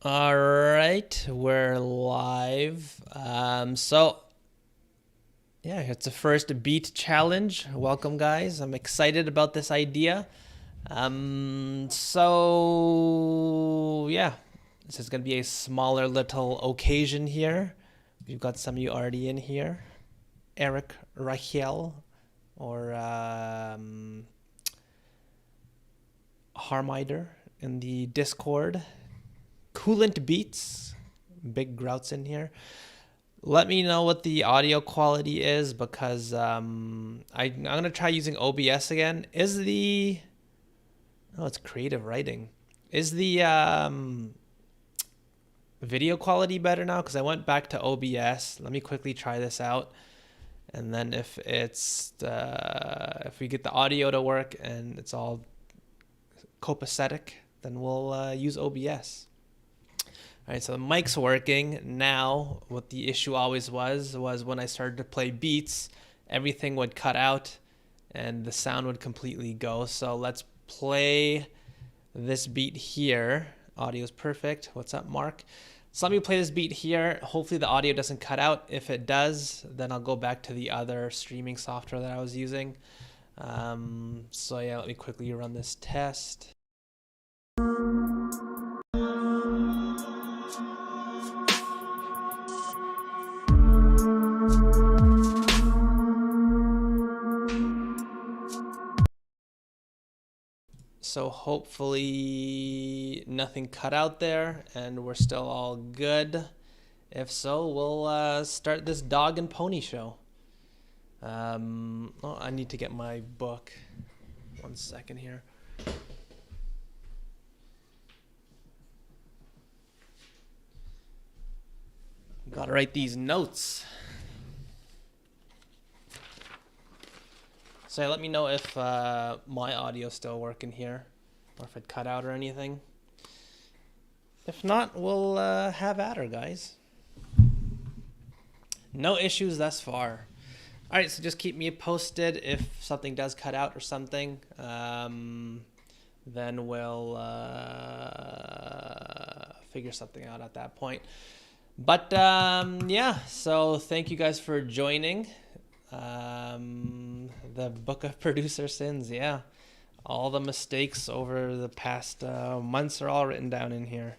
All right, we're live. So yeah, it's the first beat challenge. Welcome, guys. I'm excited about this idea. So yeah, this is gonna be a smaller little occasion here. We've got some of you already in here. Eric Rachel or Harmider in the Discord. Coolant Beats, Big Grouts in here. Let me know what the audio quality is because I'm gonna try using OBS again. It's creative writing. Is the video quality better now? Because I went back to OBS. Let me quickly try this out, and then if we get the audio to work and it's all copacetic, then we'll use OBS. All right, so the mic's working now. What the issue always was when I started to play beats, everything would cut out and the sound would completely go. So let's play this beat here. Audio's perfect. What's up, Mark? So let me play this beat here. Hopefully the audio doesn't cut out. If it does, then I'll go back to the other streaming software that I was using. So yeah, let me quickly run this test. So hopefully nothing cut out there and we're still all good. If so, we'll start this dog and pony show. I need to get my book. 1 second here. Gotta write these notes. So let me know if my audio's still working here or if it cut out or anything. If not, we'll have at her, guys. No issues thus far. All right, so just keep me posted if something does cut out or something. Then we'll figure something out at that point. But yeah, so thank you guys for joining. The Book of Producer Sins, yeah. All the mistakes over the past months are all written down in here.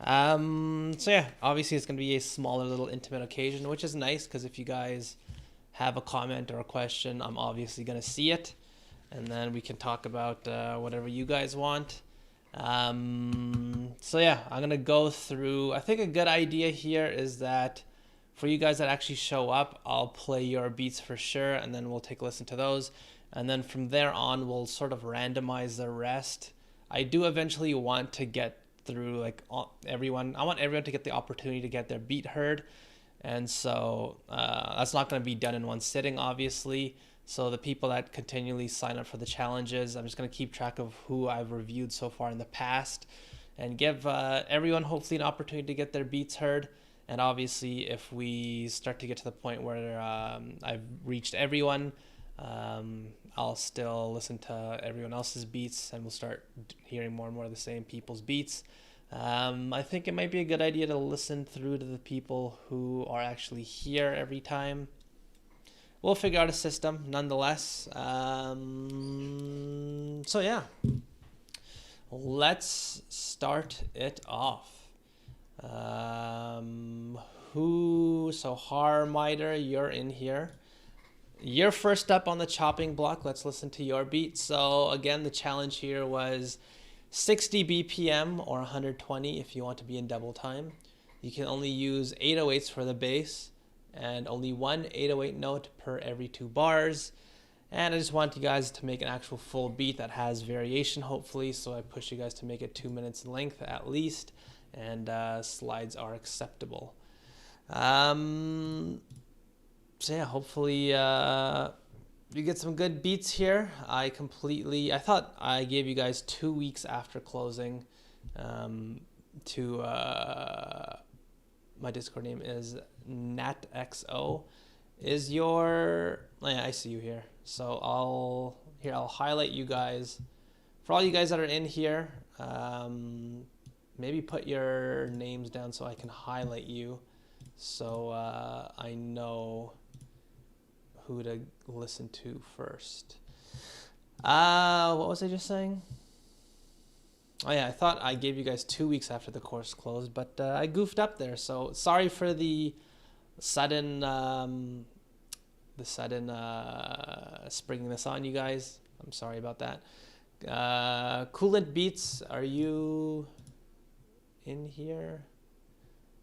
So yeah, obviously it's going to be a smaller little intimate occasion, which is nice because if you guys have a comment or a question, I'm obviously going to see it. And then we can talk about whatever you guys want. So yeah, I'm going to go through, I think a good idea here is that for you guys that actually show up, I'll play your beats for sure, and then we'll take a listen to those. And then from there on, we'll sort of randomize the rest. I do eventually want to get through like everyone. I want everyone to get the opportunity to get their beat heard. And so that's not going to be done in one sitting, obviously. So the people that continually sign up for the challenges, I'm just going to keep track of who I've reviewed so far in the past and give everyone hopefully an opportunity to get their beats heard. And obviously, if we start to get to the point where I've reached everyone, I'll still listen to everyone else's beats and we'll start hearing more and more of the same people's beats. I think it might be a good idea to listen through to the people who are actually here every time. We'll figure out a system nonetheless. So yeah, let's start it off. So Harmider, you're in here. You're first up on the chopping block. Let's listen to your beat. So again, the challenge here was 60 BPM or 120 if you want to be in double time. You can only use 808s for the bass and only one 808 note per every 2 bars. And I just want you guys to make an actual full beat that has variation, hopefully. So I push you guys to make it 2 minutes in length at least. And slides are acceptable. So yeah, hopefully you get some good beats here. I thought I gave you guys 2 weeks after closing to my Discord name is NatXO. Is your, oh yeah, I see you here. So I'll highlight you guys. For all you guys that are in here, maybe put your names down so I can highlight you, so I know who to listen to first. What was I just saying? Oh yeah, I thought I gave you guys 2 weeks after the course closed, but I goofed up there. So sorry for the sudden springing this on you guys. I'm sorry about that. Coolant Beats, are you in here?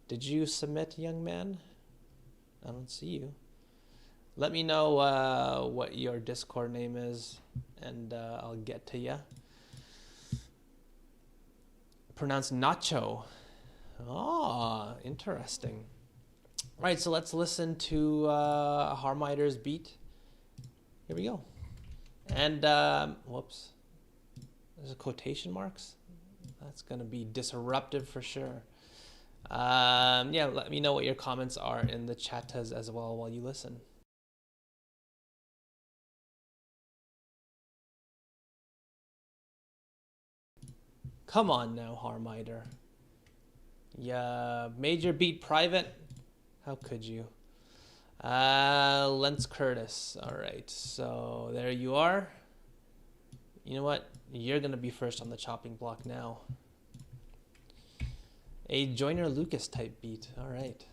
Did you submit, young man? I don't see you. Let me know what your Discord name is, and I'll get to you. Pronounced Nacho. Oh, interesting. All right, so let's listen to Harmider's beat. Here we go. And whoops, there's a quotation marks. That's gonna be disruptive for sure. Yeah, let me know what your comments are in the chat as well while you listen. Come on now, Harmider. Yeah, made your beat private? How could you? Lance Curtis. All right, so there you are. You know what? You're gonna be first on the chopping block now. A Joyner Lucas type beat. All right,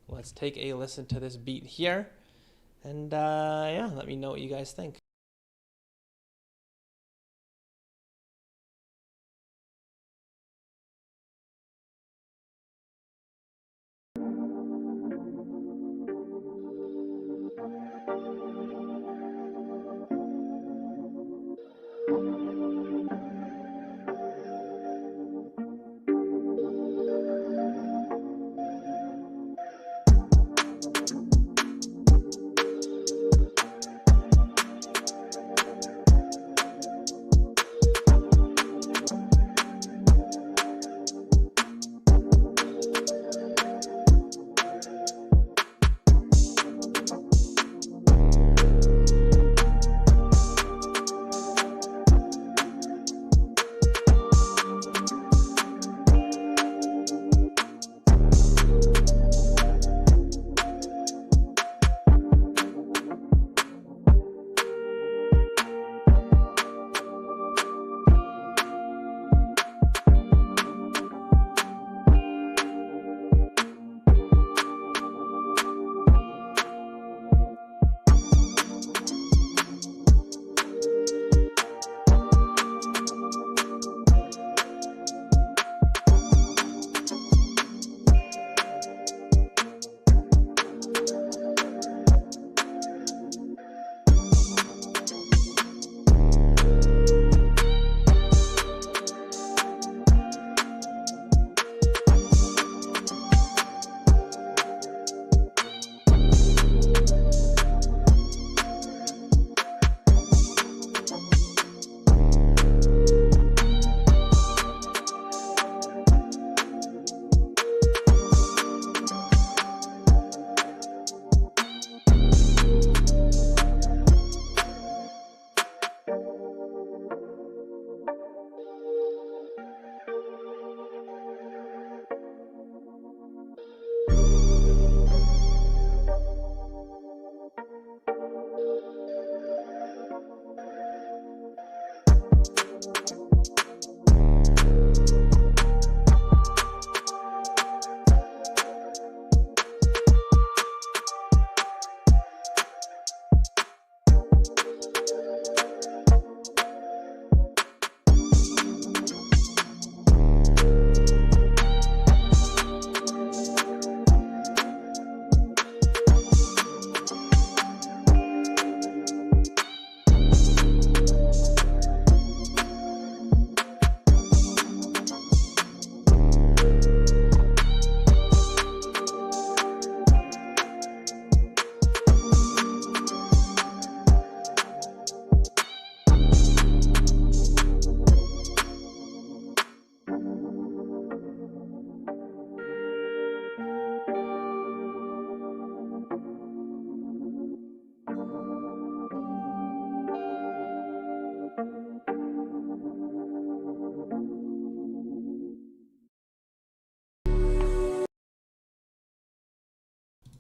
let's take a listen to this beat here, and yeah, let me know what you guys think.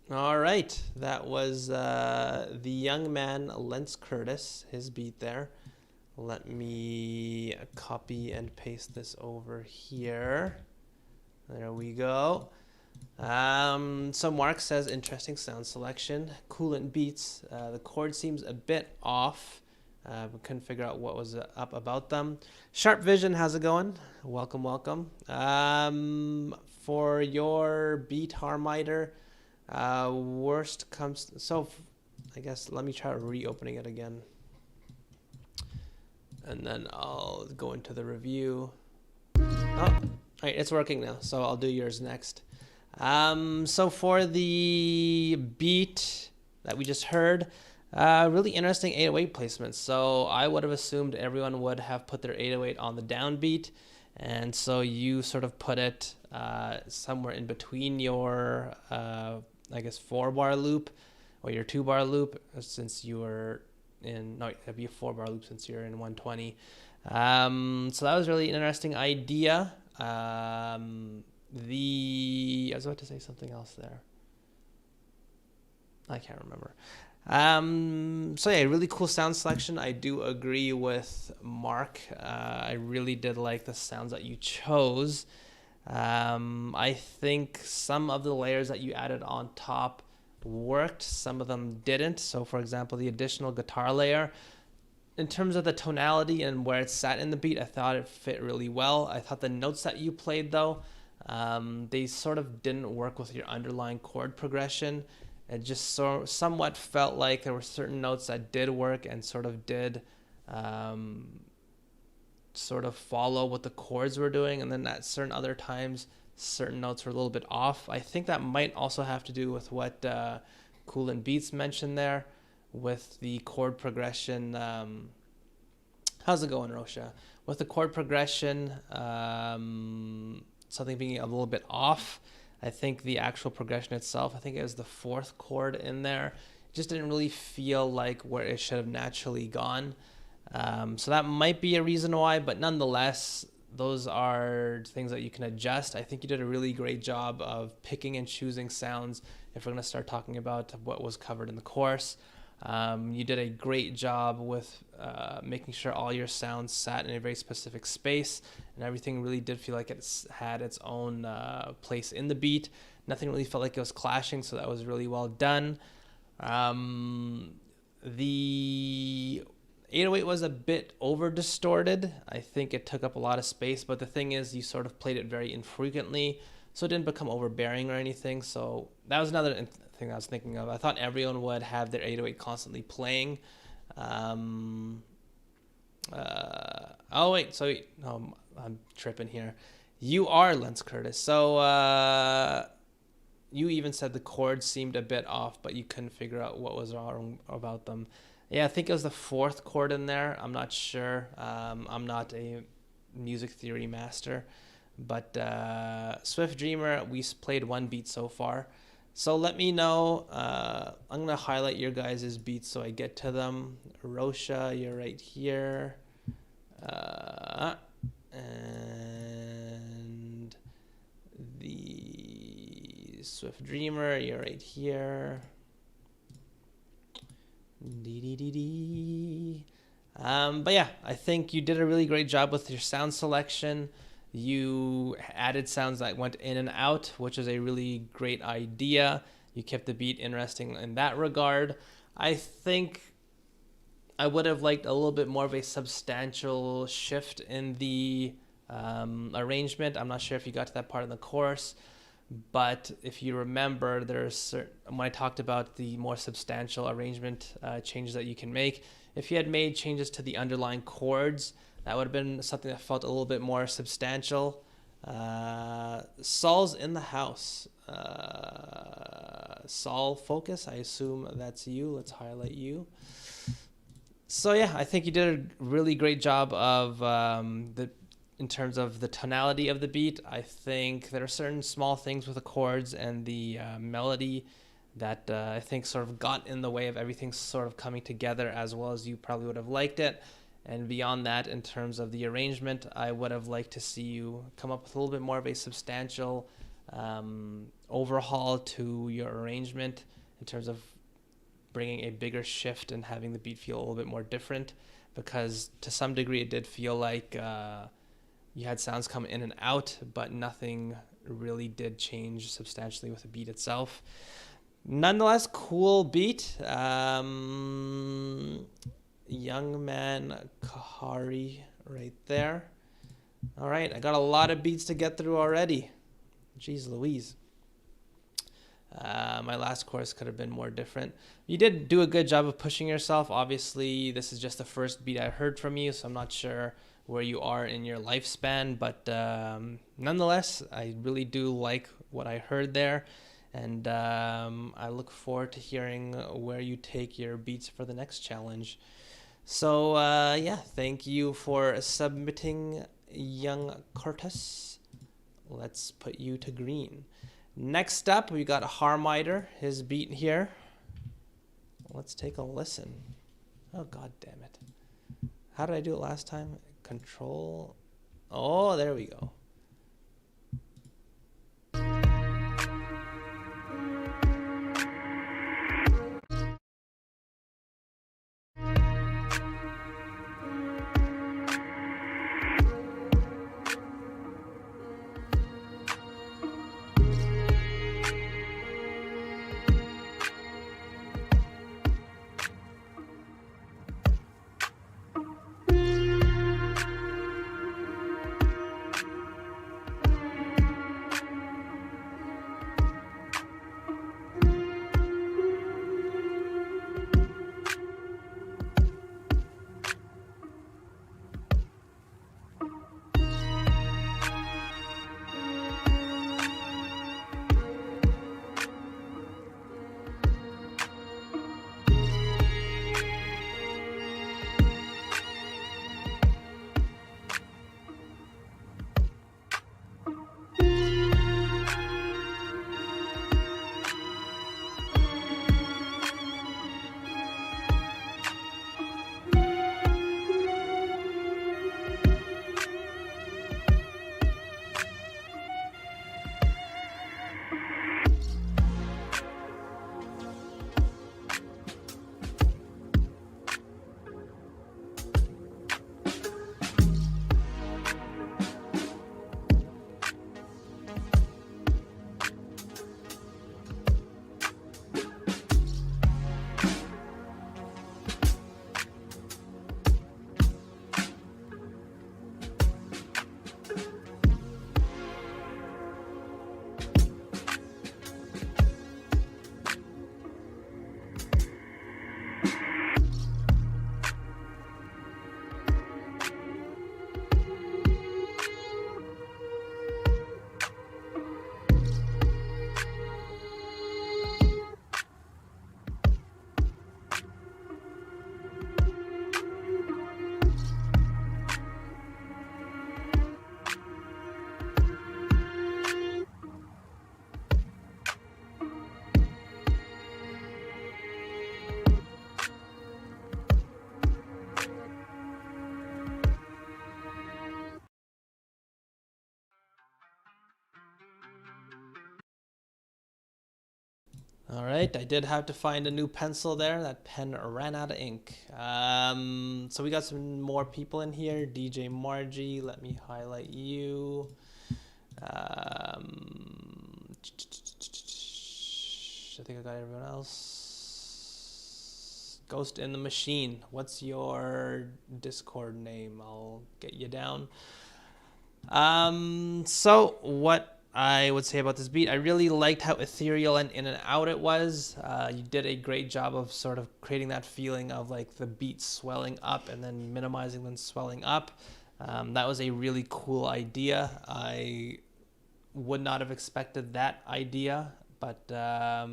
All right, that was the young man Lance Curtis, his beat there. Let me copy and paste this over here. There we go. So Mark says interesting sound selection, coolant beats. The chord seems a bit off. We couldn't figure out what was up about them. Sharp Vision, how's it going? Welcome, welcome. For your beat, Harmiter, worst comes. So, I guess let me try reopening it again, and then I'll go into the review. Oh, all right, it's working now. So I'll do yours next. So for the beat that we just heard, really interesting 808 placement. So I would have assumed everyone would have put their 808 on the downbeat, and so you sort of put it somewhere in between your, I guess, 4-bar loop or your 2-bar loop, since you were in, no, it'd be a 4-bar loop since you're in 120. So that was really an interesting idea. I was about to say something else there. I can't remember. So yeah, really cool sound selection. I do agree with Mark. I really did like the sounds that you chose. I think some of the layers that you added on top worked, some of them didn't. So for example, the additional guitar layer, in terms of the tonality and where it sat in the beat, I thought it fit really well. I thought the notes that you played, though, they sort of didn't work with your underlying chord progression. It just somewhat felt like there were certain notes that did work and sort of did sort of follow what the chords were doing, and then at certain other times, certain notes were a little bit off. I think that might also have to do with what Coolant Beats mentioned there, with the chord progression. How's it going, Rosha? With the chord progression, something being a little bit off. I think the actual progression itself, I think it was the 4th chord in there, it just didn't really feel like where it should have naturally gone. So that might be a reason why, but nonetheless, those are things that you can adjust. I think you did a really great job of picking and choosing sounds if we're going to start talking about what was covered in the course. You did a great job with making sure all your sounds sat in a very specific space, and everything really did feel like it had its own place in the beat. Nothing really felt like it was clashing, so that was really well done. The 808 was a bit over distorted. I think it took up a lot of space, but the thing is, you sort of played it very infrequently, so it didn't become overbearing or anything. So that was another thing I was thinking of. I thought everyone would have their 808 constantly playing. Oh wait, so I'm tripping here. You are Lance Curtis. So you even said the chords seemed a bit off, but you couldn't figure out what was wrong about them. Yeah, I think it was the 4th chord in there. I'm not sure. I'm not a music theory master. But Swift Dreamer, we played 1 beat so far. So let me know. I'm going to highlight your guys' beats so I get to them. Rosha, you're right here. And the Swift Dreamer, you're right here. But yeah, I think you did a really great job with your sound selection. You added sounds that went in and out, which is a really great idea. You kept the beat interesting in that regard. I think I would have liked a little bit more of a substantial shift in the arrangement. I'm not sure if you got to that part of the course, but if you remember, when I talked about the more substantial arrangement changes that you can make, if you had made changes to the underlying chords, that would have been something that felt a little bit more substantial. Saul's in the house. Saul Focus, I assume that's you. Let's highlight you. So yeah, I think you did a really great job of in terms of the tonality of the beat. I think there are certain small things with the chords and the melody that I think sort of got in the way of everything sort of coming together as well as you probably would have liked it. And beyond that, in terms of the arrangement, I would have liked to see you come up with a little bit more of a substantial overhaul to your arrangement in terms of bringing a bigger shift and having the beat feel a little bit more different, because to some degree it did feel like you had sounds come in and out, but nothing really did change substantially with the beat itself. Nonetheless, cool beat. Young Man Kahari right there. All right, I got a lot of beats to get through already. Jeez Louise. My last course could have been more different. You did do a good job of pushing yourself. Obviously, this is just the first beat I heard from you, so I'm not sure where you are in your lifespan, but nonetheless, I really do like what I heard there, and I look forward to hearing where you take your beats for the next challenge. So yeah, thank you for submitting, young Curtis. Let's put you to green. Next up, we got Harmider, his beat here. Let's take a listen. Oh, god damn it. How did I do it last time? Control. Oh, there we go. All right, I did have to find a new pencil there. That pen ran out of ink. So we got some more people in here. DJ Margie, let me highlight you. I think I got everyone else. Ghost in the Machine, what's your Discord name? I'll get you down. So what I would say about this beat, I really liked how ethereal and in and out it was. You did a great job of sort of creating that feeling of like the beat swelling up and then minimizing, then swelling up. That was a really cool idea. I would not have expected that idea, but yeah,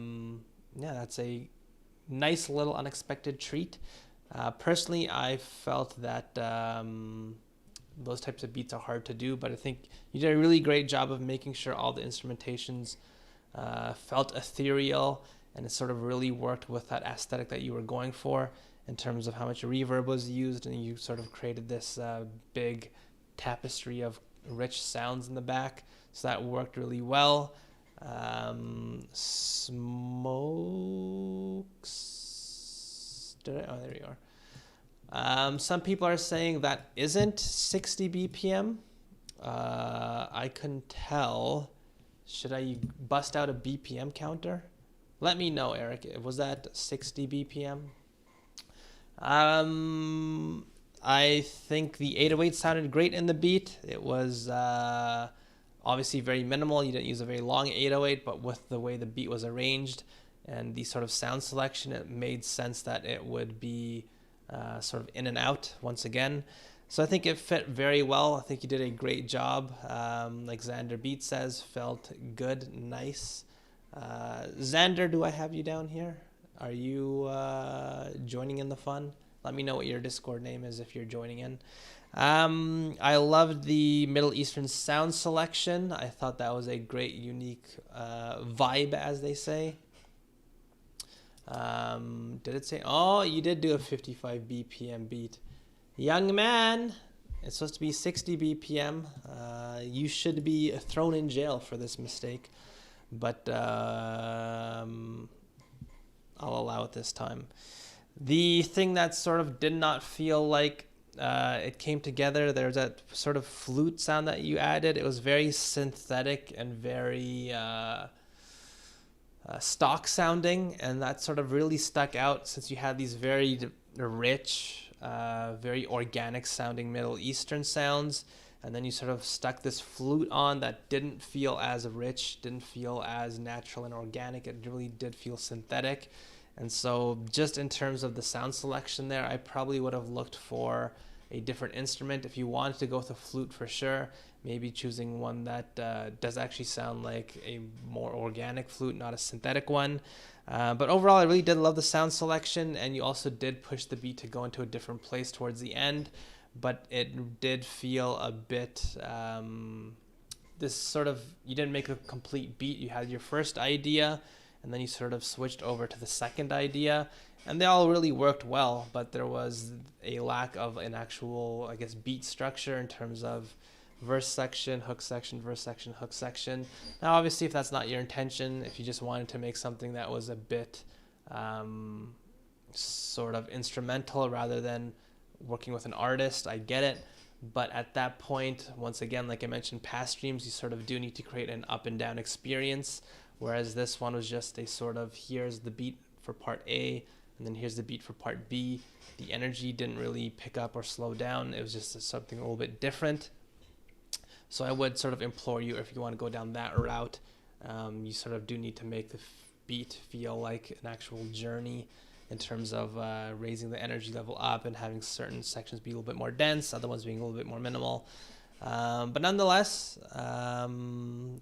that's a nice little unexpected treat. Personally, I felt that those types of beats are hard to do, but I think you did a really great job of making sure all the instrumentations felt ethereal, and it sort of really worked with that aesthetic that you were going for in terms of how much reverb was used, and you sort of created this big tapestry of rich sounds in the back. So that worked really well. Smokes. Oh, there you are. Some people are saying that isn't 60 BPM. I couldn't tell. Should I bust out a BPM counter? Let me know, Eric. Was that 60 BPM? I think the 808 sounded great in the beat. It was obviously very minimal. You didn't use a very long 808, but with the way the beat was arranged and the sort of sound selection, it made sense that it would be sort of in and out once again. So I think it fit very well. I think you did a great job. Like Xander Beat says, felt good, nice. Xander, do I have you down here? Are you joining in the fun? Let me know what your Discord name is if you're joining in. I loved the Middle Eastern sound selection. I thought that was a great, unique vibe, as they say. Did it say? Oh, you did do a 55 BPM beat. Young man, it's supposed to be 60 BPM. You should be thrown in jail for this mistake. But I'll allow it this time. The thing that sort of did not feel like it came together, there's that sort of flute sound that you added. It was very synthetic and very stock sounding, and that sort of really stuck out since you had these very rich, very organic sounding Middle Eastern sounds, and then you sort of stuck this flute on that didn't feel as rich, didn't feel as natural and organic. It really did feel synthetic. And so just in terms of the sound selection there, I probably would have looked for a different instrument. If you wanted to go with a flute for sure, maybe choosing one that does actually sound like a more organic flute, not a synthetic one. But overall, I really did love the sound selection, and you also did push the beat to go into a different place towards the end. But it did feel a bit, this sort of, you didn't make a complete beat. You had your first idea, and then you sort of switched over to the second idea, and they all really worked well, but there was a lack of an actual, I guess, beat structure in terms of verse section, hook section, verse section, hook section. Now, obviously, if that's not your intention, if you just wanted to make something that was a bit sort of instrumental rather than working with an artist, I get it. But at that point, once again, like I mentioned, past streams, you sort of do need to create an up and down experience. Whereas this one was just a sort of, here's the beat for part A, and then here's the beat for part B. The energy didn't really pick up or slow down. It was just something a little bit different. So I would sort of implore you, if you want to go down that route, you sort of do need to make the beat feel like an actual journey in terms of raising the energy level up and having certain sections be a little bit more dense, other ones being a little bit more minimal. But nonetheless,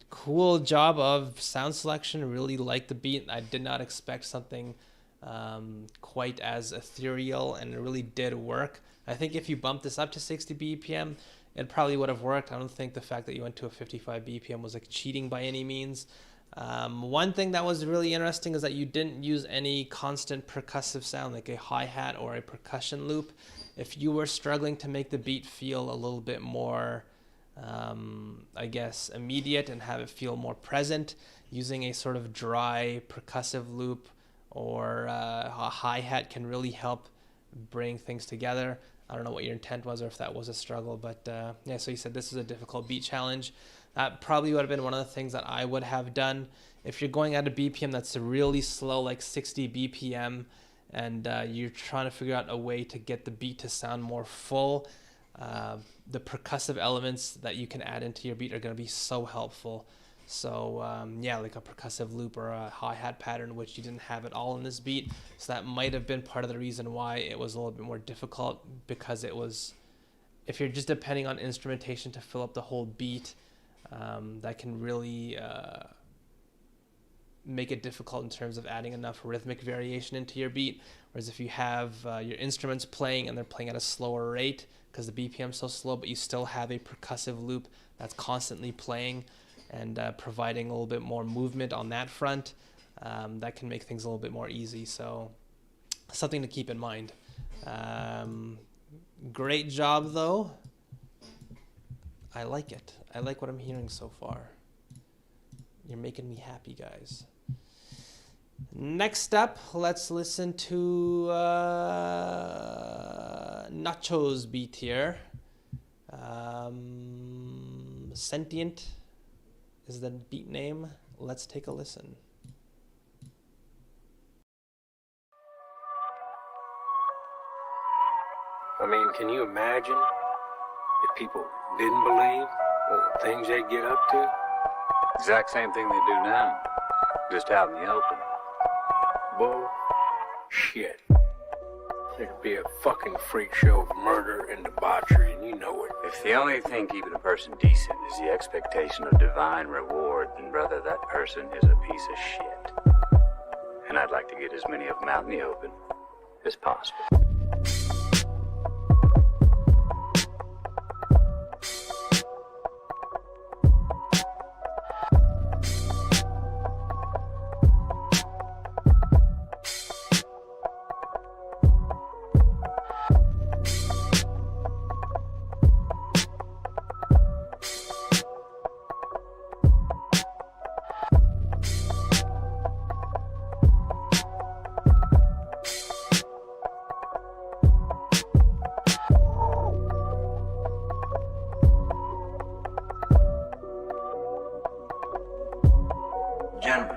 cool job of sound selection. Really liked the beat. I did not expect something quite as ethereal, and it really did work. I think if you bumped this up to 60 BPM, it probably would have worked. I don't think the fact that you went to a 55 BPM was like cheating by any means. One thing that was really interesting is that you didn't use any constant percussive sound like a hi-hat or a percussion loop. If you were struggling to make the beat feel a little bit more, I guess, immediate and have it feel more present, using a sort of dry percussive loop or a hi-hat can really help bring things together. I don't know what your intent was or if that was a struggle, but yeah, so you said this is a difficult beat challenge. That probably would have been one of the things that I would have done. If you're going at a BPM that's really slow, like 60 BPM, and you're trying to figure out a way to get the beat to sound more full, the percussive elements that you can add into your beat are going to be so helpful. So yeah, like a percussive loop or a hi-hat pattern, which you didn't have at all in this beat. So that might have been part of the reason why it was a little bit more difficult, because it was, if you're just depending on instrumentation to fill up the whole beat, that can really make it difficult in terms of adding enough rhythmic variation into your beat. Whereas if you have your instruments playing and they're playing at a slower rate because the BPM is so slow, but you still have a percussive loop that's constantly playing and providing a little bit more movement on that front, that can make things a little bit more easy. So something to keep in mind. Great job though. I like it. I like what I'm hearing so far. You're making me happy, guys. Next up, let's listen to Nacho's beat here. Sentient is the beat name. Let's take a listen. I mean, can you imagine if people didn't believe what things they'd get up to? Exact same thing they do now, just out in the open. Bullshit. There'd be a fucking freak show of murder and debauchery, and you know it. If the only thing keeping a person decent is the expectation of divine reward, then brother, that person is a piece of shit. And I'd like to get as many of them out in the open as possible. Gentlemen,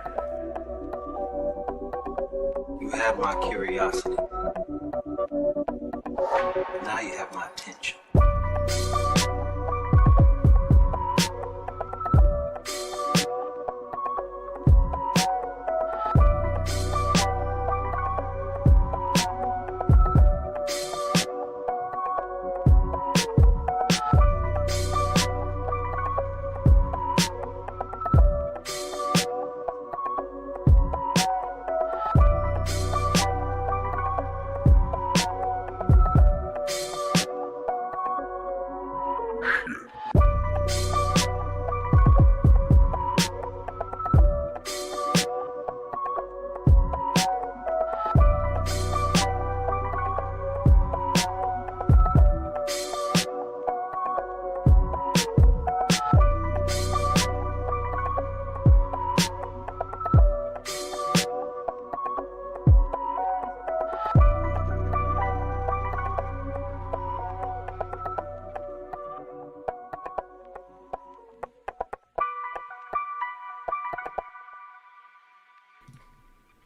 you have my curiosity. Now you have my attention.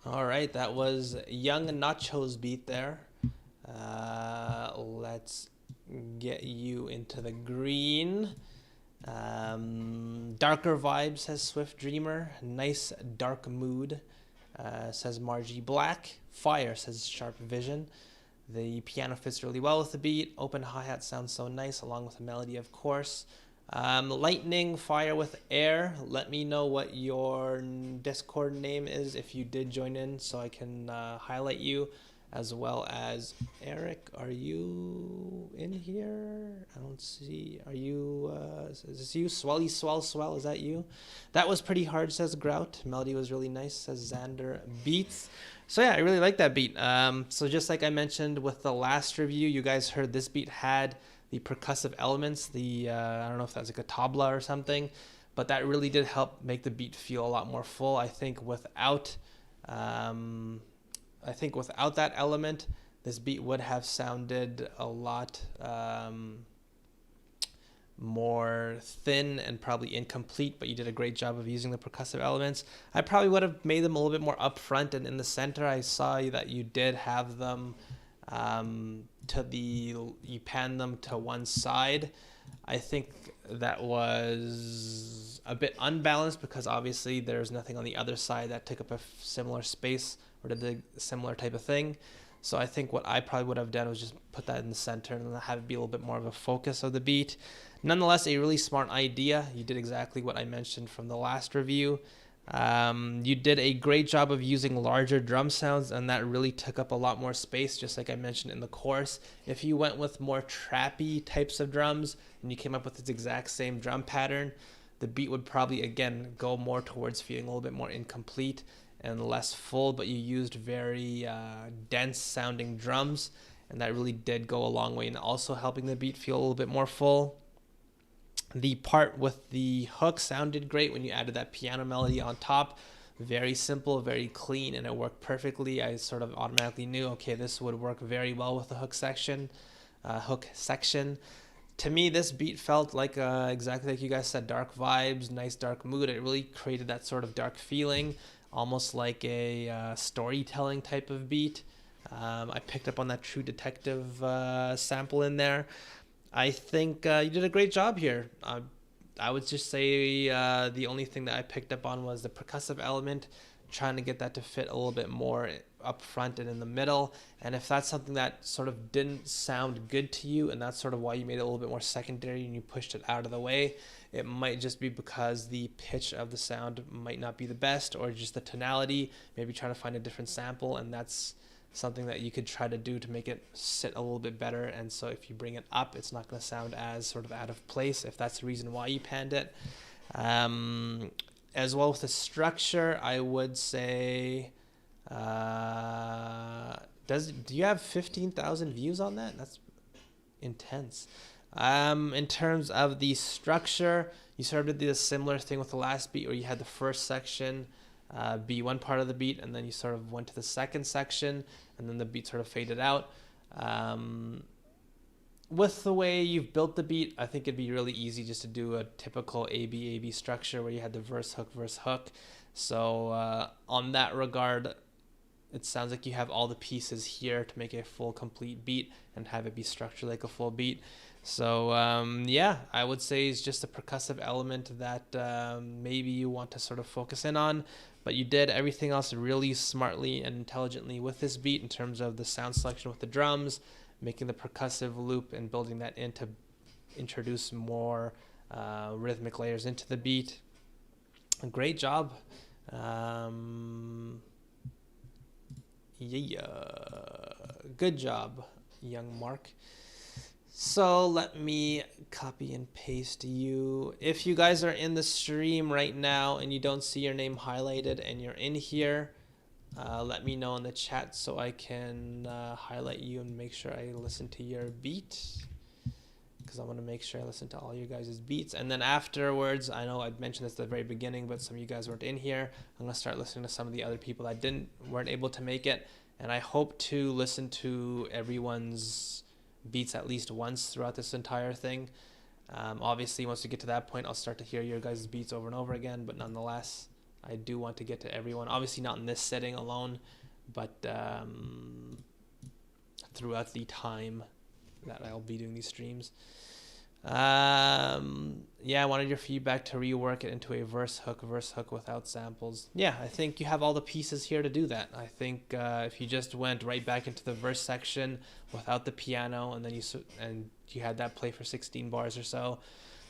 All right, that was Young Nacho's beat there. Let's get you into the green. Darker vibes, says Swift Dreamer. Nice dark mood, says Margie Black. Fire, says Sharp Vision. The piano fits really well with the beat. Open hi-hat sounds so nice, along with the melody, of course. Lightning, fire with air. Let me know what your Discord name is if you did join in, so I can highlight you, as well as Eric. Are you in here? I don't see. Are you? Is this you? Swelly swell. Is that you? That was pretty hard, says Grout. Melody was really nice, says Xander Beats. So yeah, I really like that beat. So just like I mentioned with the last review, you guys heard this beat had the percussive elements, the I don't know if that's like a tabla or something, but that really did help make the beat feel a lot more full. I think without that element, this beat would have sounded a lot more thin and probably incomplete, but you did a great job of using the percussive elements. I probably would have made them a little bit more upfront and in the center. I saw that you did have them you pan them to one side. I think that was a bit unbalanced because obviously there's nothing on the other side that took up a similar space or did the similar type of thing. So I think what I probably would have done was just put that in the center and have it be a little bit more of a focus of the beat. Nonetheless, a really smart idea. You did exactly what I mentioned from the last review. You did a great job of using larger drum sounds, and that really took up a lot more space, just like I mentioned in the chorus. If you went with more trappy types of drums and you came up with this exact same drum pattern, the beat would probably, again, go more towards feeling a little bit more incomplete and less full, but you used very dense sounding drums, and that really did go a long way in also helping the beat feel a little bit more full. The part with the hook sounded great when you added that piano melody on top. Very simple, very clean, and it worked perfectly. I sort of automatically knew, okay, this would work very well with the hook section. To me, this beat felt like exactly like you guys said, dark vibes, nice dark mood. It really created that sort of dark feeling, almost like a storytelling type of beat. I picked up on that True Detective sample in there. I think you did a great job here. I would just say the only thing that I picked up on was the percussive element, trying to get that to fit a little bit more up front and in the middle. And if that's something that sort of didn't sound good to you, and that's sort of why you made it a little bit more secondary and you pushed it out of the way, it might just be because the pitch of the sound might not be the best, or just the tonality. Maybe try to find a different sample, and that's something that you could try to do to make it sit a little bit better. And so if you bring it up, it's not going to sound as sort of out of place, if that's the reason why you panned it. As well with the structure, I would say, do you have 15,000 views on that? That's intense. In terms of the structure, you sort of did a similar thing with the last beat, where you had the first section be one part of the beat, and then you sort of went to the second section, and then the beat sort of faded out. With the way you've built the beat, I think it'd be really easy just to do a typical AB structure where you had the verse hook. So on that regard, it sounds like you have all the pieces here to make a full complete beat and have it be structured like a full beat. So yeah, I would say it's just a percussive element that maybe you want to sort of focus in on, but you did everything else really smartly and intelligently with this beat in terms of the sound selection with the drums, making the percussive loop and building that in to introduce more rhythmic layers into the beat. Great job. Yeah, good job, young Mark. So let me copy and paste you. If you guys are in the stream right now and you don't see your name highlighted and you're in here, let me know in the chat so I can highlight you and make sure I listen to your beat, because I want to make sure I listen to all you guys' beats. And then afterwards, I know I'd mentioned this at the very beginning, but some of you guys weren't in here. I'm going to start listening to some of the other people that weren't able to make it. And I hope to listen to everyone's beats at least once throughout this entire thing. Obviously, once we get to that point, I'll start to hear your guys' beats over and over again, but nonetheless, I do want to get to everyone. Obviously not in this setting alone, but throughout the time that I'll be doing these streams. Yeah, I wanted your feedback to rework it into a verse hook without samples. Yeah, I think you have all the pieces here to do that. I think if you just went right back into the verse section without the piano, and then you had that play for 16 bars or so,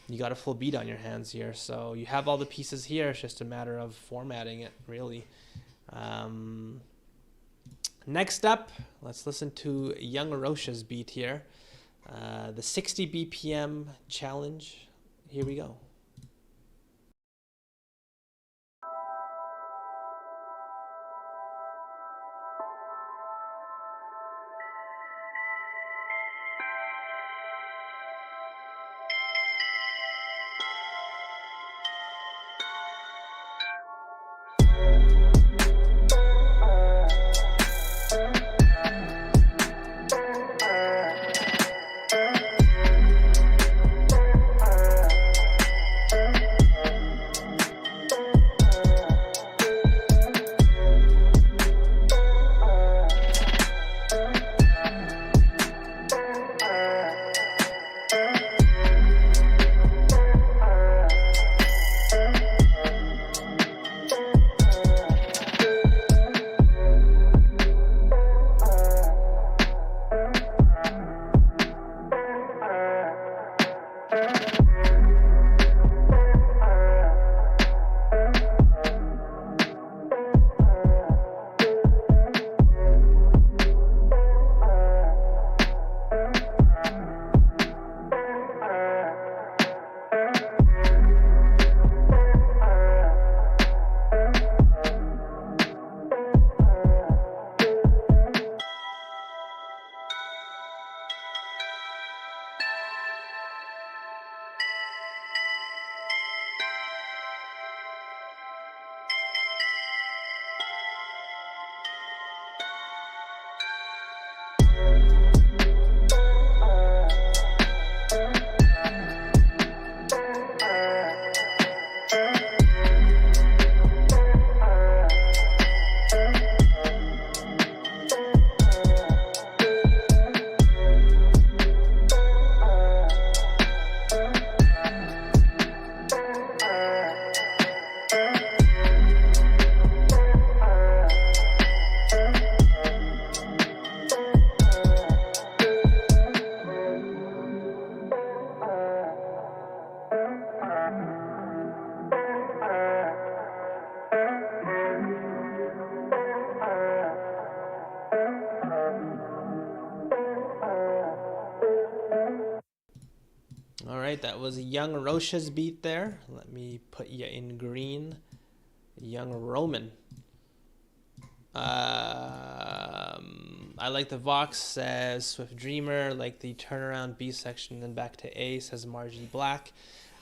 you got a full beat on your hands here. So you have all the pieces here. It's just a matter of formatting it, really. Next up, let's listen to Young Rosha's beat here. The 60 BPM challenge. Here we go. All right, that was Young Rosha's beat there. Let me put you in green. Young Roman. I like the Vox, says Swift Dreamer. Like the turnaround B section, then back to A, says Margie Black.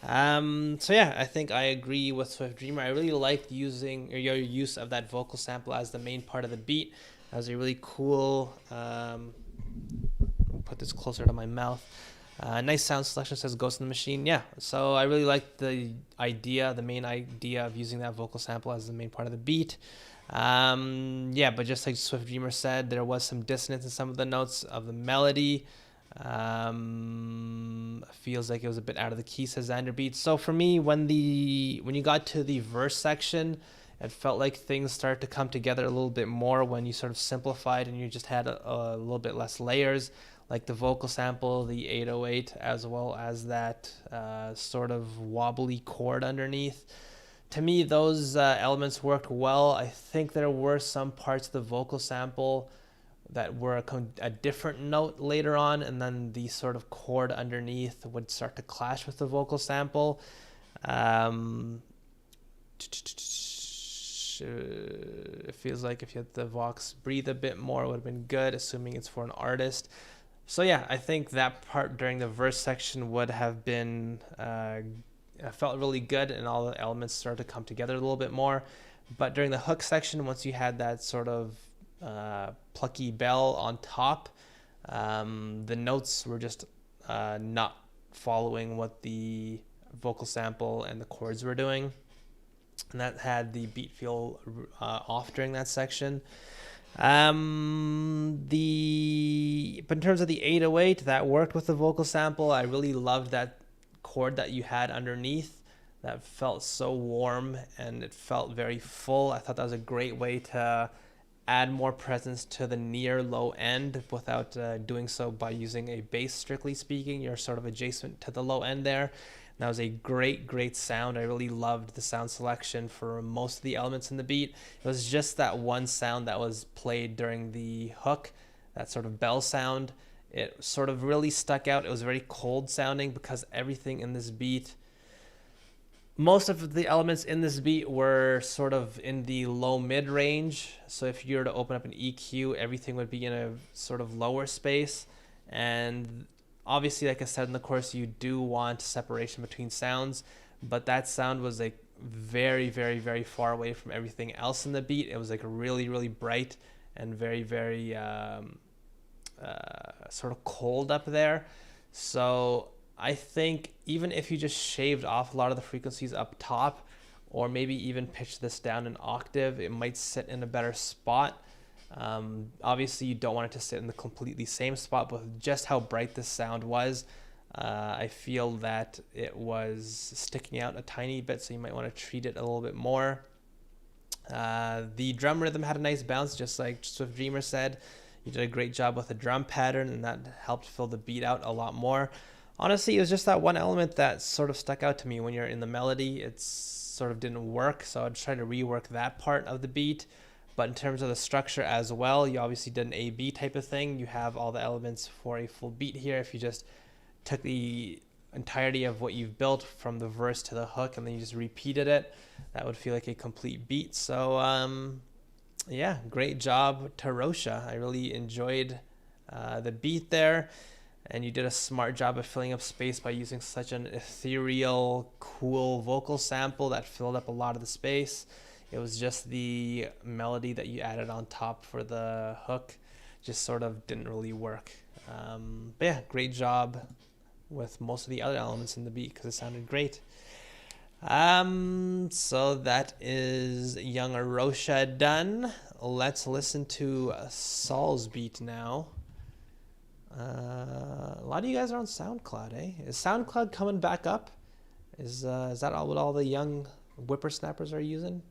So yeah, I think I agree with Swift Dreamer. I really liked using your use of that vocal sample as the main part of the beat. That was a really cool. Put this closer to my mouth. Nice sound selection, says Ghost in the Machine. Yeah, so I really like the main idea of using that vocal sample as the main part of the beat. Yeah, but just like Swift Dreamer said, there was some dissonance in some of the notes of the melody. Feels like it was a bit out of the key, says Xanderbeat. So for me, when you got to the verse section, it felt like things started to come together a little bit more when you sort of simplified and you just had a little bit less layers, like the vocal sample, the 808, as well as that sort of wobbly chord underneath. To me, those elements worked well. I think there were some parts of the vocal sample that were a different note later on, and then the sort of chord underneath would start to clash with the vocal sample. It feels like if you had the Vox breathe a bit more, it would have been good, assuming it's for an artist. So yeah, I think that part during the verse section would have been felt really good, and all the elements started to come together a little bit more. But during the hook section, once you had that sort of plucky bell on top, the notes were just not following what the vocal sample and the chords were doing, and that had the beat feel off during that section. But in terms of the 808, that worked with the vocal sample. I really loved that chord that you had underneath. That felt so warm and it felt very full. I thought that was a great way to add more presence to the near low end without doing so by using a bass, strictly speaking. You're sort of adjacent to the low end there. And that was a great sound. I really loved the sound selection for most of the elements in the beat. It was just that one sound that was played during the hook, that sort of bell sound. It sort of really stuck out. It was very cold sounding because everything in this beat, most of the elements in this beat were sort of in the low mid range. So if you were to open up an EQ, everything would be in a sort of lower space. And obviously, like I said in the course, you do want separation between sounds, but that sound was like very far away from everything else in the beat. It was like really bright and very sort of cold up there. So I think even if you just shaved off a lot of the frequencies up top, or maybe even pitch this down an octave, it might sit in a better spot. Obviously you don't want it to sit in the completely same spot, but with just how bright this sound was, I feel that it was sticking out a tiny bit, so you might want to treat it a little bit more. The drum rhythm had a nice bounce, just like Swift Dreamer said. You did a great job with the drum pattern, and that helped fill the beat out a lot more. Honestly, it was just that one element that sort of stuck out to me when you're in the melody. It sort of didn't work, so I'd try to rework that part of the beat. But in terms of the structure as well, you obviously did an A-B type of thing. You have all the elements for a full beat here. If you just took the entirety of what you've built from the verse to the hook and then you just repeated it, that would feel like a complete beat. So yeah, great job to Rosha. I really enjoyed the beat there, and you did a smart job of filling up space by using such an ethereal, cool vocal sample that filled up a lot of the space. It was just the melody that you added on top for the hook just sort of didn't really work. But yeah, great job with most of the other elements in the beat because it sounded great. So that is Young Rosha done. Let's listen to Saul's beat now. A lot of you guys are on SoundCloud, eh? Is SoundCloud coming back up? Is that all what all the young whippersnappers are using?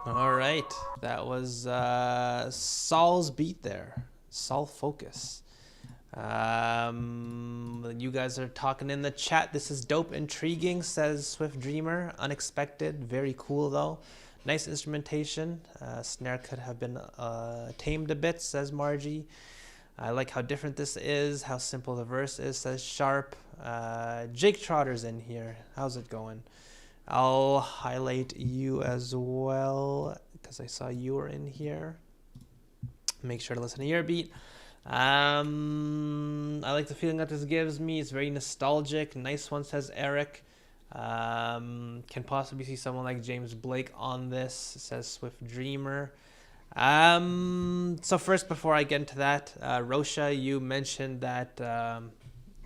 All right, that was Saul's beat there. Saul Focus. You guys are talking in the chat. This is dope, intriguing, says Swift Dreamer. Unexpected, very cool though. Nice instrumentation. Snare could have been tamed a bit, says Margie. I like how different this is, how simple the verse is, says Sharp. Jake Trotter's in here. How's it going? I'll highlight you as well because I saw you were in here. Make sure to listen to your beat. I like the feeling that this gives me. It's very nostalgic. Nice one, says Eric. Can possibly see someone like James Blake on this, says Swift Dreamer. So first, before I get into that, Rosha, you mentioned that,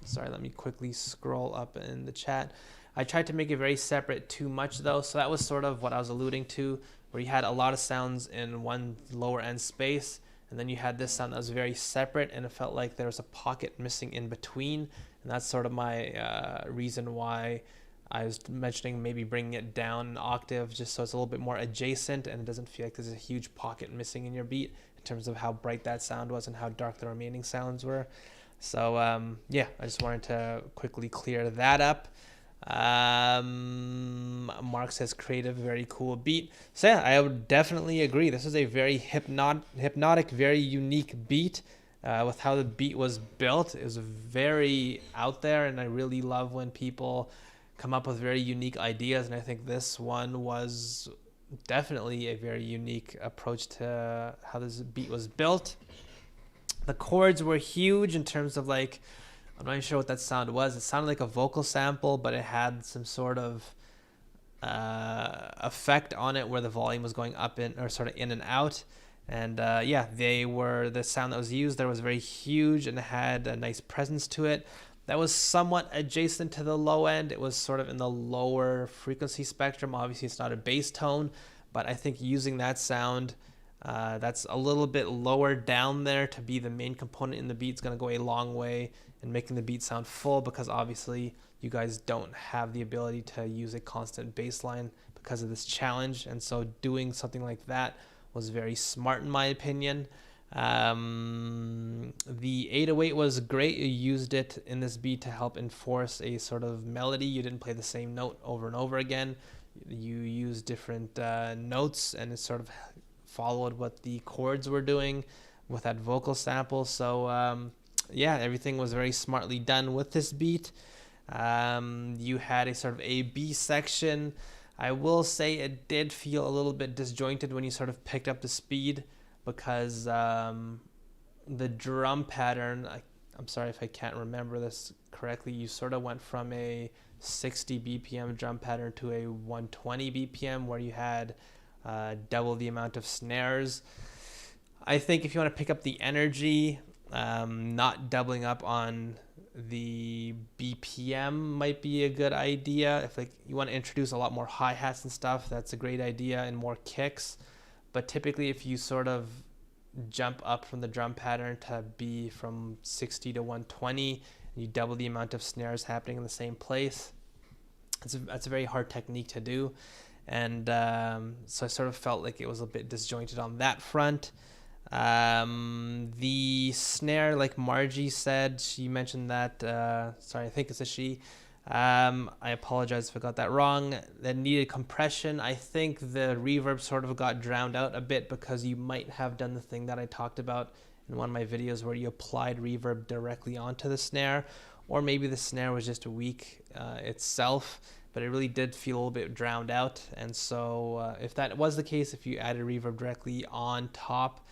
sorry, let me quickly scroll up in the chat. I tried to make it very separate too much though, so that was sort of what I was alluding to, where you had a lot of sounds in one lower end space, and then you had this sound that was very separate, and it felt like there was a pocket missing in between, and that's sort of my reason why I was mentioning maybe bringing it down an octave just so it's a little bit more adjacent and it doesn't feel like there's a huge pocket missing in your beat in terms of how bright that sound was and how dark the remaining sounds were. So yeah, I just wanted to quickly clear that up. Mark says creative, very cool beat. So yeah, I would definitely agree. This is a very hypnotic, very unique beat. With how the beat was built, it was very out there, and I really love when people come up with very unique ideas, and I think this one was definitely a very unique approach to how this beat was built. The chords were huge in terms of like, I'm not even sure what that sound was. It sounded like a vocal sample, but it had some sort of effect on it where the volume was going up in, or sort of in and out. And yeah, the sound that was used there was very huge and had a nice presence to it. That was somewhat adjacent to the low end. It was sort of in the lower frequency spectrum. Obviously, it's not a bass tone, but I think using that sound that's a little bit lower down there to be the main component in the beat is going to go a long way in making the beat sound full, because obviously you guys don't have the ability to use a constant bass line because of this challenge. And so doing something like that was very smart in my opinion. The 808 was great. You used it in this beat to help enforce a sort of melody. You didn't play the same note over and over again. You used different notes, and it sort of followed what the chords were doing with that vocal sample. So yeah, everything was very smartly done with this beat. You had a sort of A-B section. I will say it did feel a little bit disjointed when you sort of picked up the speed, because the drum pattern, I'm sorry if I can't remember this correctly, you sort of went from a 60 BPM drum pattern to a 120 BPM where you had double the amount of snares. I think if you want to pick up the energy, not doubling up on the BPM might be a good idea. If like you want to introduce a lot more hi-hats and stuff, that's a great idea, and more kicks. But typically if you sort of jump up from the drum pattern to be from 60 to 120, and you double the amount of snares happening in the same place, that's a very hard technique to do. And so I sort of felt like it was a bit disjointed on that front. The snare, like Margie said, she mentioned that, sorry, I think it's a she. I apologize if I got that wrong. That needed compression. I think the reverb sort of got drowned out a bit because you might have done the thing that I talked about in one of my videos where you applied reverb directly onto the snare, or maybe the snare was just weak itself, but it really did feel a little bit drowned out. And so if that was the case, if you added reverb directly on top,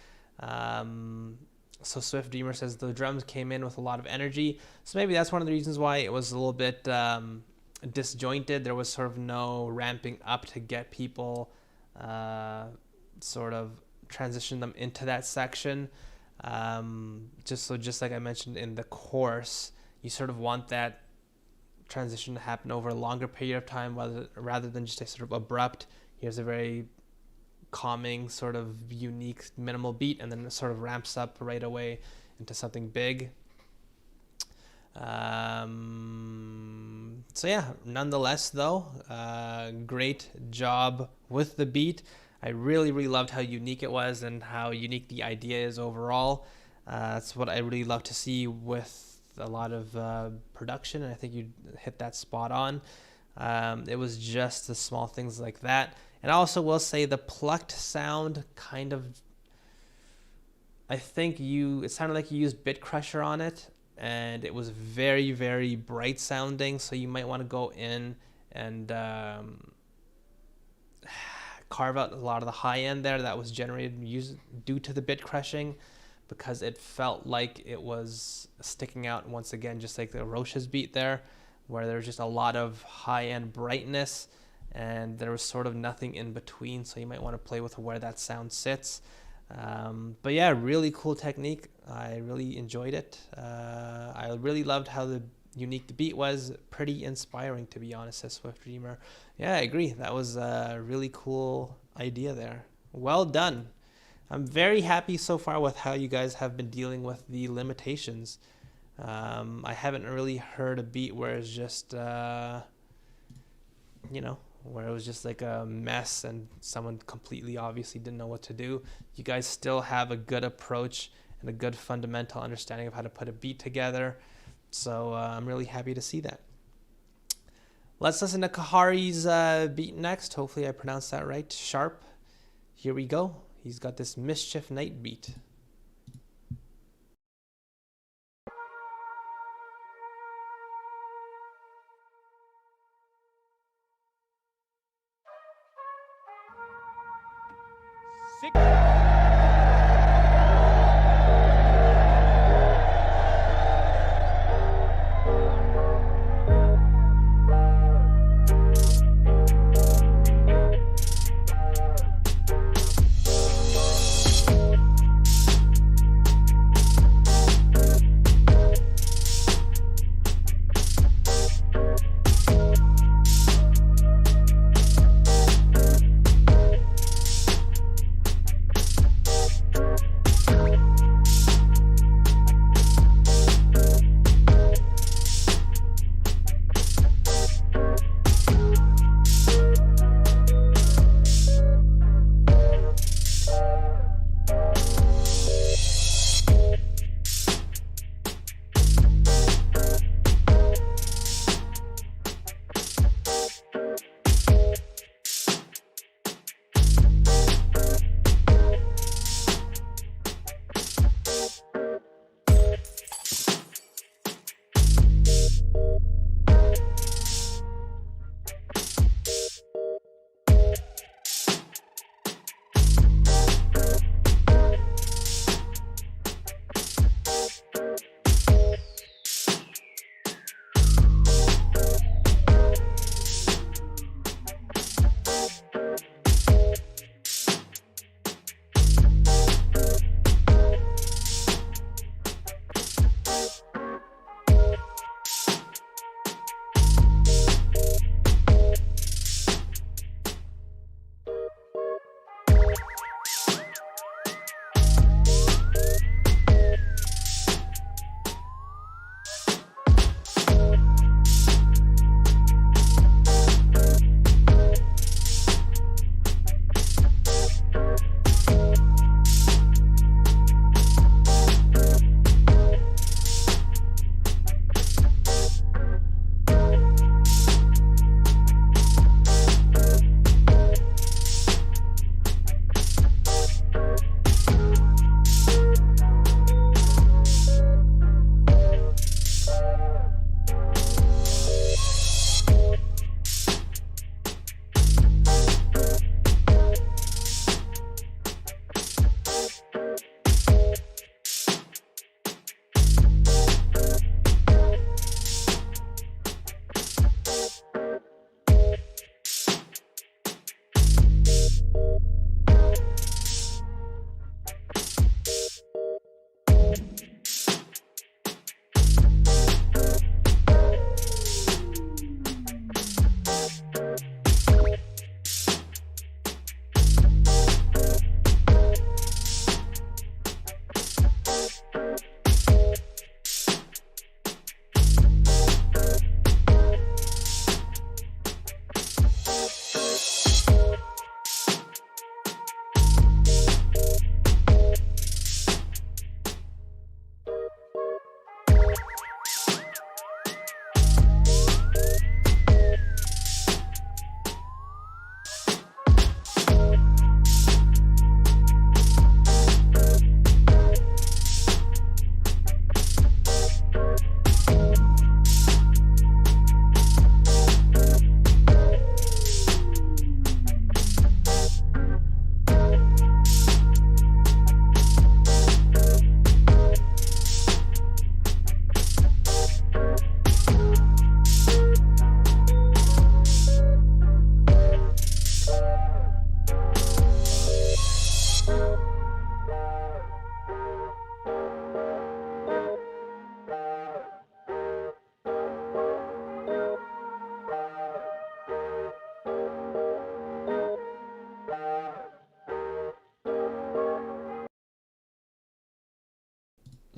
so Swift Dreamer says the drums came in with a lot of energy. So maybe that's one of the reasons why it was a little bit disjointed. There was sort of no ramping up to get people sort of transition them into that section. Just like I mentioned in the course, you sort of want that transition to happen over a longer period of time rather than just a sort of abrupt, here's a very calming, sort of unique minimal beat, and then it sort of ramps up right away into something big. So yeah, nonetheless though, great job with the beat. I really, really loved how unique it was and how unique the idea is overall. That's what I really love to see with a lot of production, and I think you hit that spot on. It was just the small things like that. And I also will say the plucked sound kind of, I think it sounded like you used Bit Crusher on it, and it was very, very bright sounding. So you might want to go in and carve out a lot of the high end there that was generated due to the bit crushing, because it felt like it was sticking out once again, just like the Roche's beat there, where there's just a lot of high end brightness and there was sort of nothing in between. So you might want to play with where that sound sits. But yeah, really cool technique. I really enjoyed it. I really loved how unique the beat was. Pretty inspiring, to be honest, says Swift Dreamer. Yeah, I agree. That was a really cool idea there. Well done. I'm very happy so far with how you guys have been dealing with the limitations. I haven't really heard a beat where it's just, where it was just like a mess and someone completely obviously didn't know what to do. You guys still have a good approach and a good fundamental understanding of how to put a beat together. So I'm really happy to see that. Let's listen to Kahari's beat next. Hopefully I pronounced that right. Sharp. Here we go. He's got this Mischief Night beat.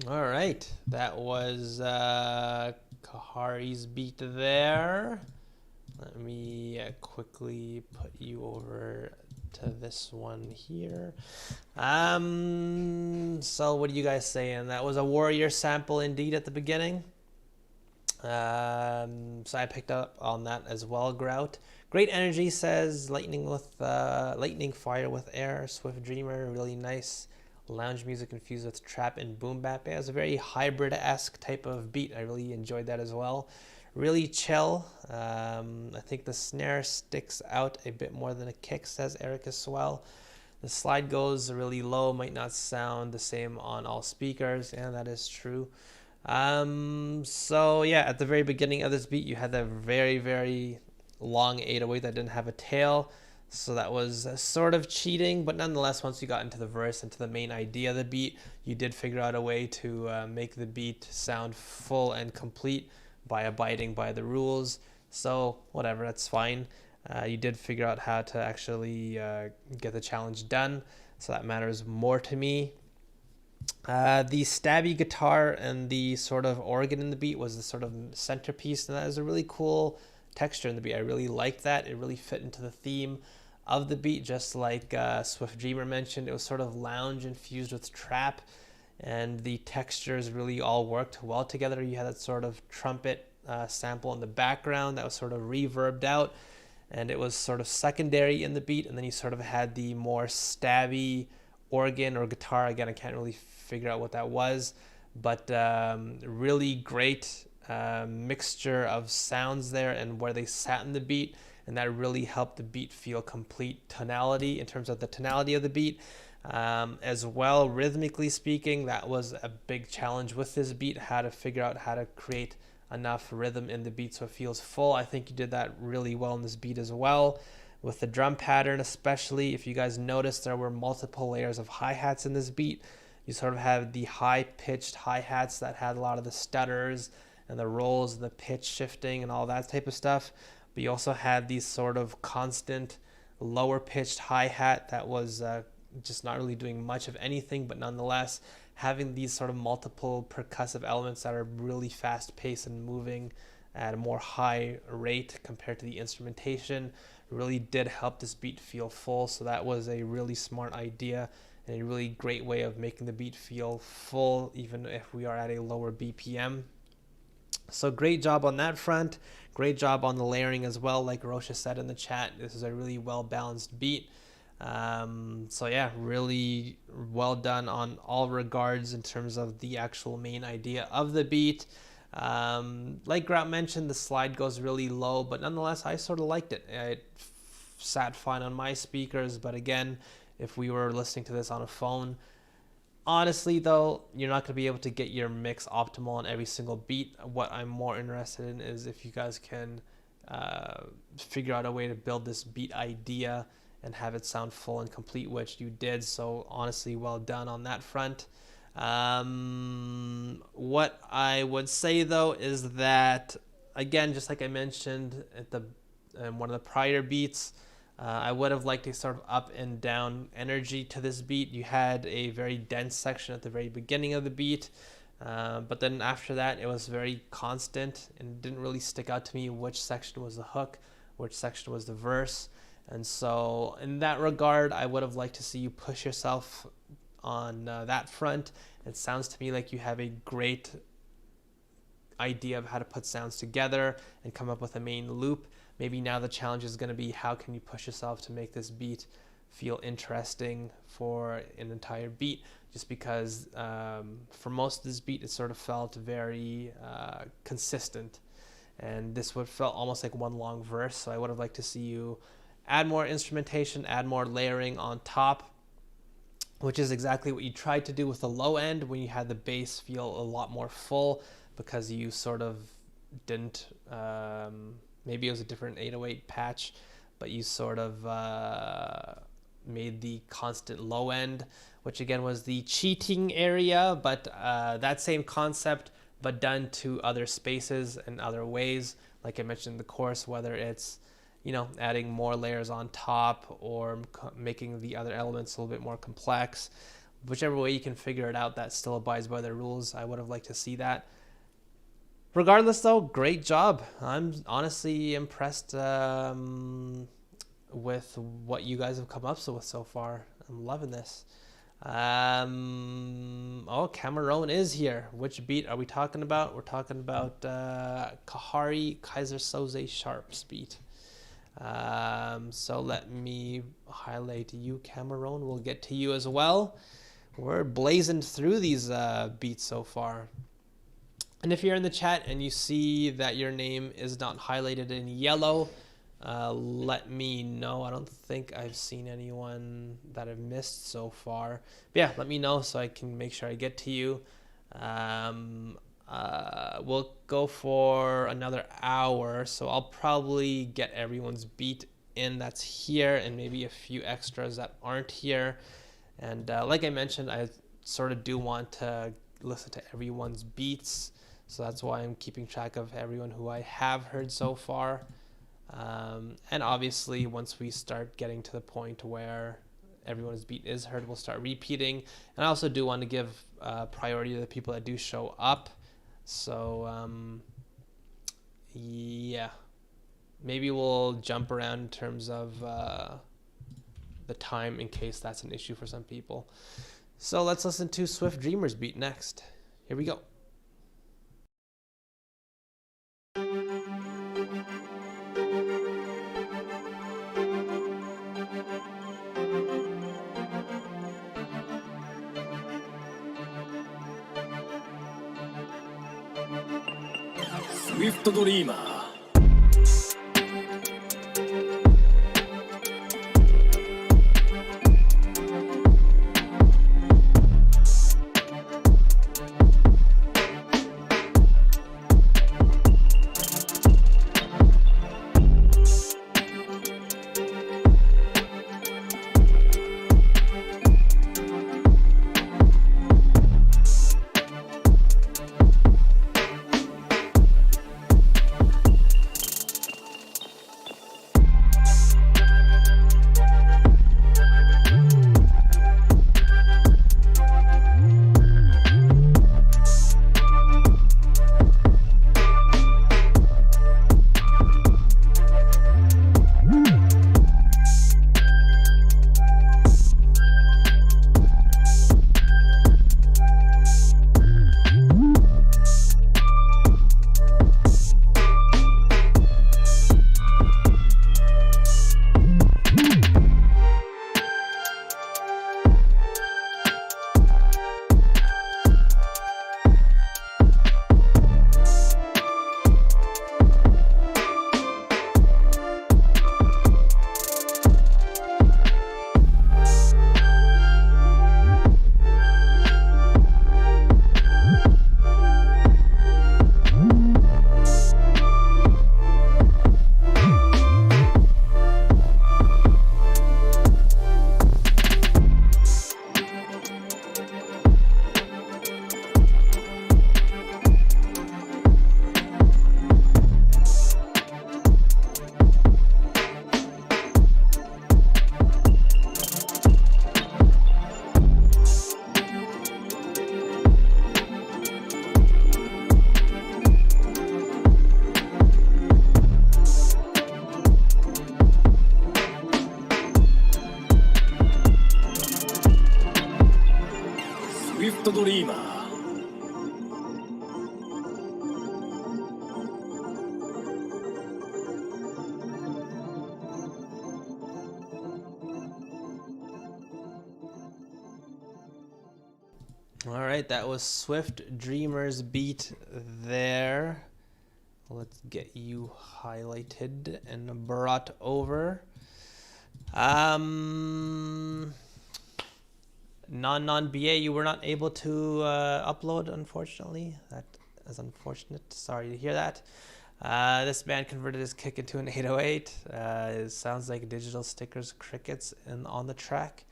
All right, that was Kahari's beat there. Let me quickly put you over to this one here. So what are you guys saying? That was a Warrior sample indeed at the beginning. So I picked up on that as well. Grout. Great energy, says lightning fire with air. Swift Dreamer, really nice. Lounge music infused with trap and boom bap. Yeah, it's a very hybrid-esque type of beat. I really enjoyed that as well. Really chill. I think the snare sticks out a bit more than a kick, says Eric as well. The slide goes really low, might not sound the same on all speakers, and that is true. So yeah, at the very beginning of this beat, you had that very, very long 808 that didn't have a tail. So that was sort of cheating, but nonetheless, once you got into the verse, into the main idea of the beat, you did figure out a way to make the beat sound full and complete by abiding by the rules. So whatever, that's fine. You did figure out how to actually get the challenge done, so that matters more to me. The stabby guitar and the sort of organ in the beat was the sort of centerpiece, and that is a really cool texture in the beat. I really liked that. It really fit into the theme of the beat, just like Swift Dreamer mentioned. It was sort of lounge infused with trap, and the textures really all worked well together. You had that sort of trumpet sample in the background that was sort of reverbed out, and it was sort of secondary in the beat, and then you sort of had the more stabby organ or guitar. Again, I can't really figure out what that was, but really great mixture of sounds there and where they sat in the beat, and that really helped the beat feel complete tonality in terms of the tonality of the beat. As well, rhythmically speaking, that was a big challenge with this beat, how to figure out how to create enough rhythm in the beat so it feels full. I think you did that really well in this beat as well. With the drum pattern, especially, if you guys noticed, there were multiple layers of hi-hats in this beat. You sort of have the high-pitched hi-hats that had a lot of the stutters and the rolls and the pitch shifting and all that type of stuff. But you also had these sort of constant lower-pitched hi-hat that was just not really doing much of anything, but nonetheless having these sort of multiple percussive elements that are really fast-paced and moving at a more high rate compared to the instrumentation really did help this beat feel full. So that was a really smart idea and a really great way of making the beat feel full, even if we are at a lower BPM. So great job on that front. Great job on the layering as well. Like Rosha said in the chat, this is a really well-balanced beat. So yeah, really well done on all regards in terms of the actual main idea of the beat. Like Grout mentioned, the slide goes really low, but nonetheless, I sort of liked it. It sat fine on my speakers, but again, if we were listening to this on a phone, honestly though, you're not going to be able to get your mix optimal on every single beat. What I'm more interested in is if you guys can figure out a way to build this beat idea and have it sound full and complete, which you did. So honestly, well done on that front. What I would say though is that, again, just like I mentioned at one of the prior beats, I would have liked a sort of up and down energy to this beat. You had a very dense section at the very beginning of the beat, but then after that it was very constant, and it didn't really stick out to me which section was the hook, which section was the verse. And so in that regard, I would have liked to see you push yourself on that front. It sounds to me like you have a great idea of how to put sounds together and come up with a main loop. Maybe now the challenge is going to be, how can you push yourself to make this beat feel interesting for an entire beat? Just because for most of this beat, it sort of felt very consistent, and this would felt almost like one long verse. So I would have liked to see you add more instrumentation, add more layering on top, which is exactly what you tried to do with the low end when you had the bass feel a lot more full, because you sort of didn't, maybe it was a different 808 patch, but you sort of made the constant low end, which again was the cheating area, but that same concept, but done to other spaces and other ways. Like I mentioned in the chorus, whether it's, you know, adding more layers on top or making the other elements a little bit more complex. whichever way you can figure it out that still abides by the rules. I would have liked to see that. Regardless, though, great job. I'm honestly impressed with what you guys have come up with so far. I'm loving this. Oh, Cameron is here. Which beat are we talking about? We're talking about Kahari Kaiser Soze Sharp's beat. So let me highlight you, Cameron. We'll get to you as well. We're blazing through these beats so far. And if you're in the chat and you see that your name is not highlighted in yellow, let me know. I don't think I've seen anyone that I've missed so far. But yeah, let me know so I can make sure I get to you. We'll go for another hour, so I'll probably get everyone's beat in that's here and maybe a few extras that aren't here. And like I mentioned, I sort of do want to listen to everyone's beats, so that's why I'm keeping track of everyone who I have heard so far. And obviously, once we start getting to the point where everyone's beat is heard, we'll start repeating. And I also do want to give priority to the people that do show up. So yeah, maybe we'll jump around in terms of the time in case that's an issue for some people. So let's listen to Swift Dreamer's beat next. Here we go. Swift Dreamer. トドリーマー。 All right, that was Swift Dreamer's beat there. Let's get you highlighted and brought over. Non-BA, you were not able to upload, unfortunately. That is unfortunate. Sorry to hear that. This man converted his kick into an 808. It sounds like digital stickers, crickets, and on the track.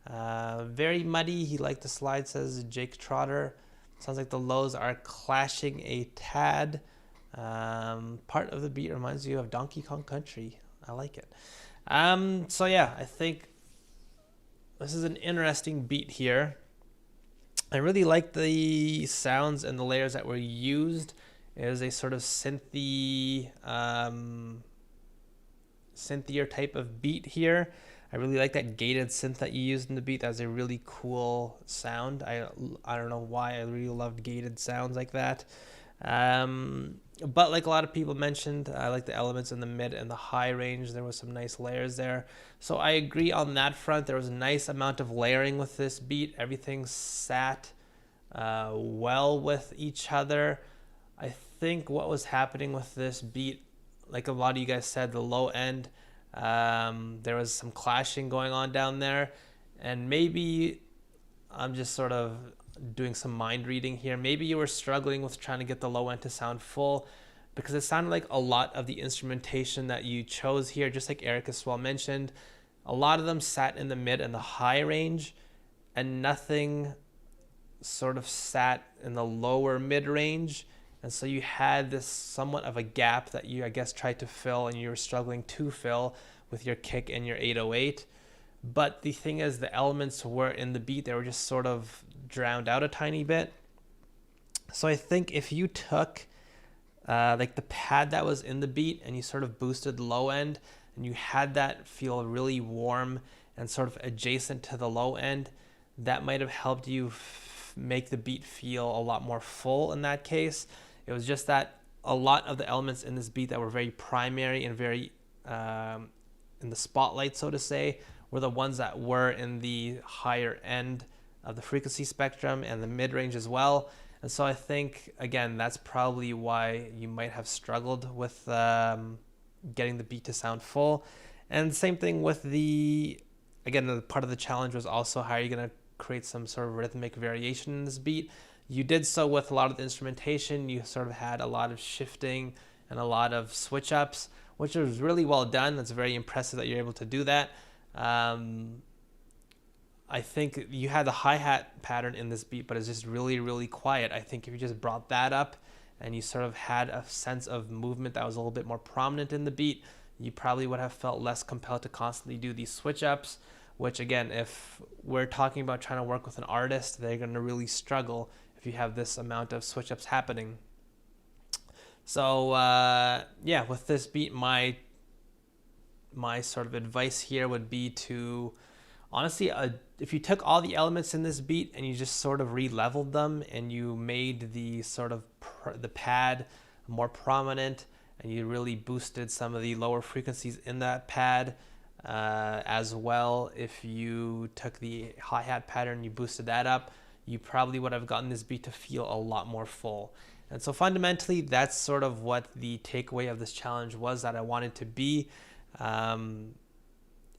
Very muddy. He liked the slide, says Jake Trotter. Sounds like the lows are clashing a tad. Part of the beat reminds you of Donkey Kong Country. I like it. So yeah, I think this is an interesting beat here. I really like the sounds and the layers that were used. It is a sort of synthier type of beat here. I really like that gated synth that you used in the beat. That was a really cool sound. I don't know why, I really loved gated sounds like that. But like a lot of people mentioned, I like the elements in the mid and the high range. There was some nice layers there. So I agree on that front. There was a nice amount of layering with this beat. Everything sat well with each other. I think what was happening with this beat, like a lot of you guys said, the low end, there was some clashing going on down there. And maybe I'm just sort of doing some mind reading here. Maybe you were struggling with trying to get the low end to sound full, because it sounded like a lot of the instrumentation that you chose here, just like Eric as well mentioned, a lot of them sat in the mid and the high range, and nothing sort of sat in the lower mid range. And so you had this somewhat of a gap that you, I guess, tried to fill, and you were struggling to fill with your kick and your 808. But the thing is, the elements were in the beat. They were just sort of drowned out a tiny bit. So I think if you took like the pad that was in the beat and you sort of boosted the low end, and you had that feel really warm and sort of adjacent to the low end, that might have helped you make the beat feel a lot more full in that case. It was just that a lot of the elements in this beat that were very primary and very in the spotlight, so to say, were the ones that were in the higher end of the frequency spectrum and the mid-range as well. And so I think, again, that's probably why you might have struggled with getting the beat to sound full. And same thing with the part of the challenge was also how are you going to create some sort of rhythmic variation in this beat. You did so with a lot of the instrumentation. You sort of had a lot of shifting and a lot of switch ups, which was really well done. It's very impressive that you're able to do that. I think you had the hi-hat pattern in this beat, but it's just really, really quiet. I think if you just brought that up and you sort of had a sense of movement that was a little bit more prominent in the beat, you probably would have felt less compelled to constantly do these switch ups, which again, if we're talking about trying to work with an artist, they're going to really struggle if you have this amount of switch ups happening. So yeah, with this beat, my sort of advice here would be to honestly, if you took all the elements in this beat and you just sort of re-leveled them and you made the sort of the pad more prominent and you really boosted some of the lower frequencies in that pad as well, if you took the hi-hat pattern, you boosted that up, you probably would have gotten this beat to feel a lot more full. And so fundamentally, that's sort of what the takeaway of this challenge was that I wanted to be.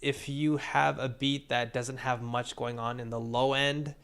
If you have a beat that doesn't have much going on in the low end,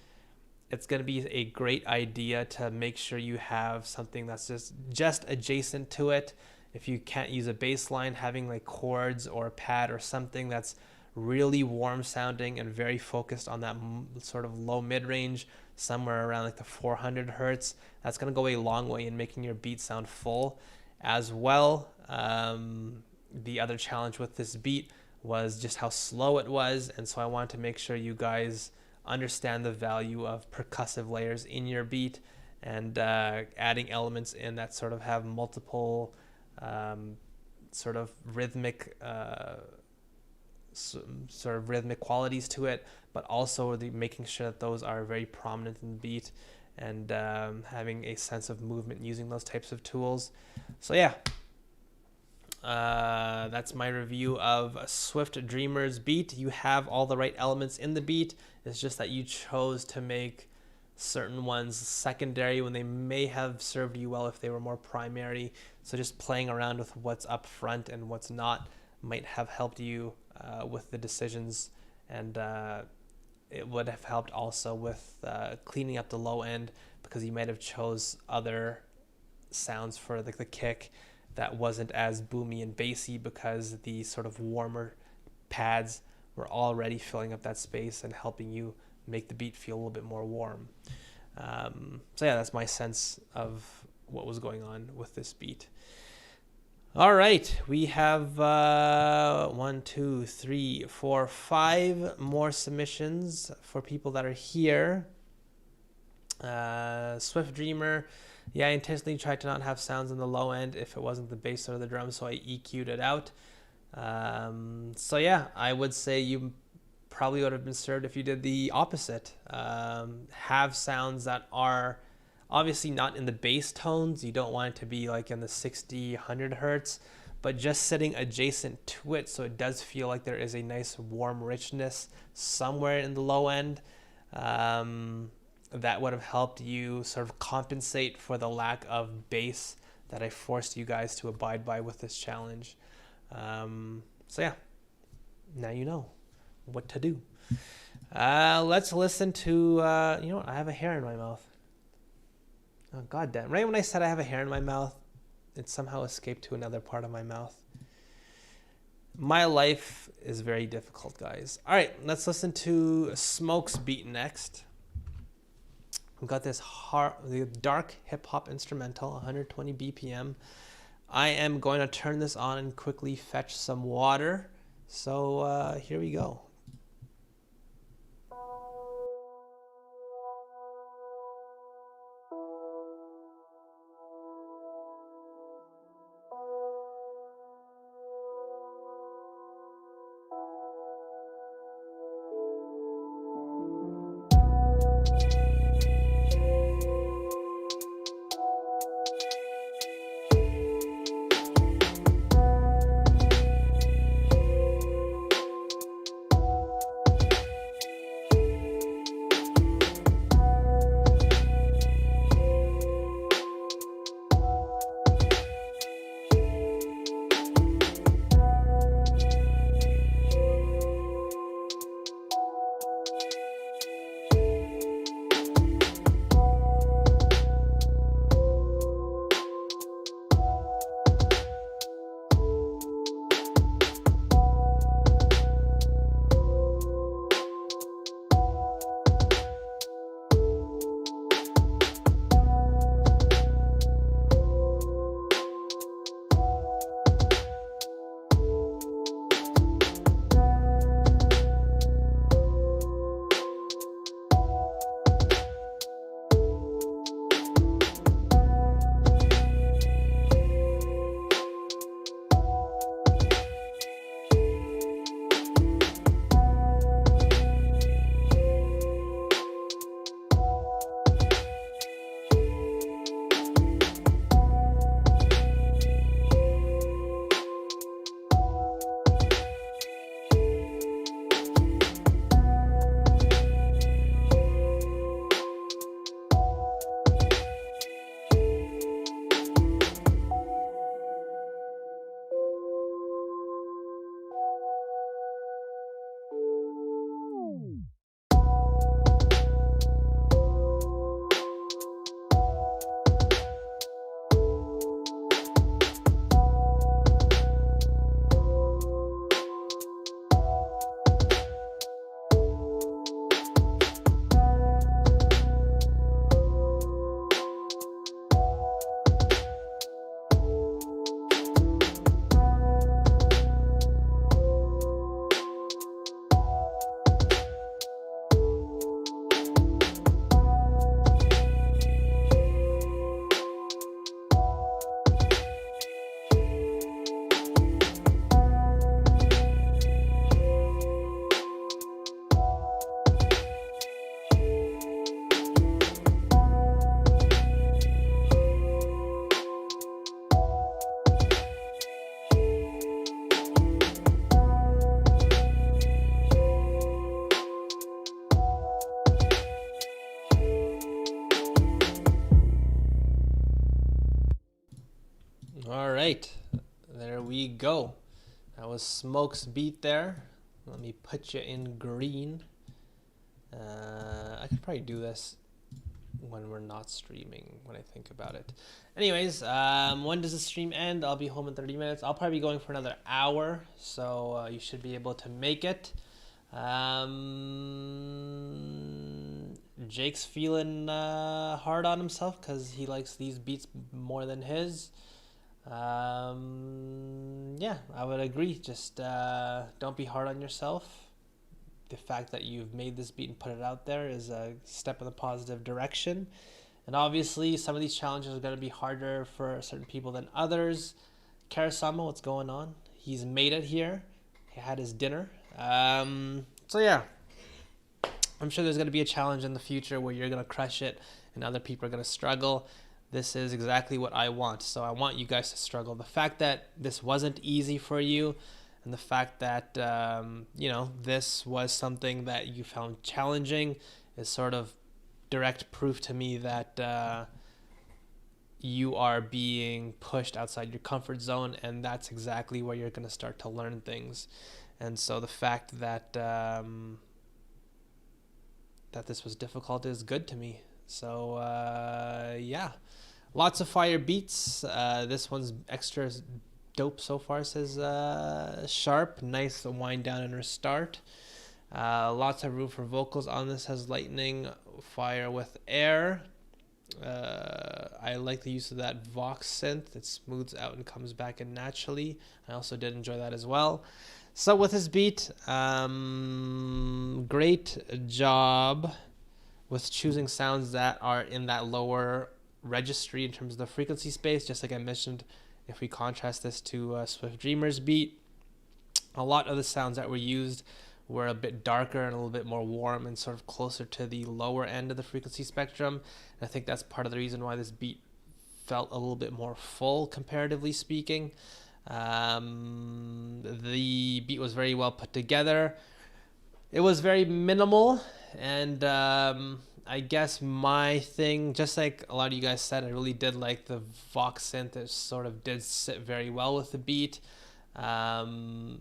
it's going to be a great idea to make sure you have something that's just adjacent to it. If you can't use a bass line, having like chords or a pad or something that's really warm sounding and very focused on that sort of low mid range, somewhere around like the 400 hertz, that's going to go a long way in making your beat sound full as well. The other challenge with this beat was just how slow it was, and so I wanted to make sure you guys understand the value of percussive layers in your beat and adding elements in that sort of have multiple sort of rhythmic qualities to it, but also making sure that those are very prominent in the beat and having a sense of movement using those types of tools. So yeah, that's my review of Swift Dreamer's beat. You have all the right elements in the beat. It's just that you chose to make certain ones secondary when they may have served you well if they were more primary. So just playing around with what's up front and what's not might have helped you with the decisions, and it would have helped also with cleaning up the low end, because you might have chose other sounds for like the kick that wasn't as boomy and bassy, because the sort of warmer pads were already filling up that space and helping you make the beat feel a little bit more warm. So yeah, that's my sense of what was going on with this beat. All right, we have 1, 2, 3, 4, 5 more submissions for people that are here. Swift Dreamer, yeah, I intentionally tried to not have sounds in the low end if it wasn't the bass or the drum, so I EQ'd it out. So yeah, I would say you probably would have been served if you did the opposite. Have sounds that are obviously not in the bass tones. You don't want it to be like in the 60, 100 hertz, but just sitting adjacent to it so it does feel like there is a nice warm richness somewhere in the low end. That would have helped you sort of compensate for the lack of bass that I forced you guys to abide by with this challenge. So yeah, now you know what to do. Let's listen to, you know what, I have a hair in my mouth. Oh, goddamn. Right when I said I have a hair in my mouth, it somehow escaped to another part of my mouth. My life is very difficult, guys. All right, let's listen to Smoke's beat next. We've got this the dark hip hop instrumental, 120 BPM. I am going to turn this on and quickly fetch some water. So here we go. All right, there we go. That was Smoke's beat there. Let me put you in green. I could probably do this when we're not streaming, when I think about it. Anyways, when does the stream end? I'll be home in 30 minutes. I'll probably be going for another hour, so you should be able to make it. Jake's feeling hard on himself because he likes these beats more than his. Yeah, I would agree. Just don't be hard on yourself. the fact that you've made this beat and put it out there is a step in the positive direction. And obviously, some of these challenges are going to be harder for certain people than others. Karasama, what's going on? He's made it here. He had his dinner. So yeah, I'm sure there's going to be a challenge in the future where you're going to crush it and other people are going to struggle. This is exactly what I want. So I want you guys to struggle. The fact that this wasn't easy for you, and the fact that, this was something that you found challenging is sort of direct proof to me that you are being pushed outside your comfort zone, and that's exactly where you're going to start to learn things. And so the fact that that this was difficult is good to me. So yeah, lots of fire beats. This one's extra dope so far, says Sharp. Nice wind down and restart. Lots of room for vocals on this, has Lightning Fire with Air. I like the use of that Vox synth. It smooths out and comes back in naturally. I also did enjoy that as well. So with this beat, great job with choosing sounds that are in that lower registry in terms of the frequency space. Just like I mentioned, if we contrast this to Swift Dreamer's beat, a lot of the sounds that were used were a bit darker and a little bit more warm and sort of closer to the lower end of the frequency spectrum. And I think that's part of the reason why this beat felt a little bit more full, comparatively speaking. The beat was very well put together. It was very minimal, and I guess my thing, just like a lot of you guys said, I really did like the Vox synth. It sort of did sit very well with the beat. The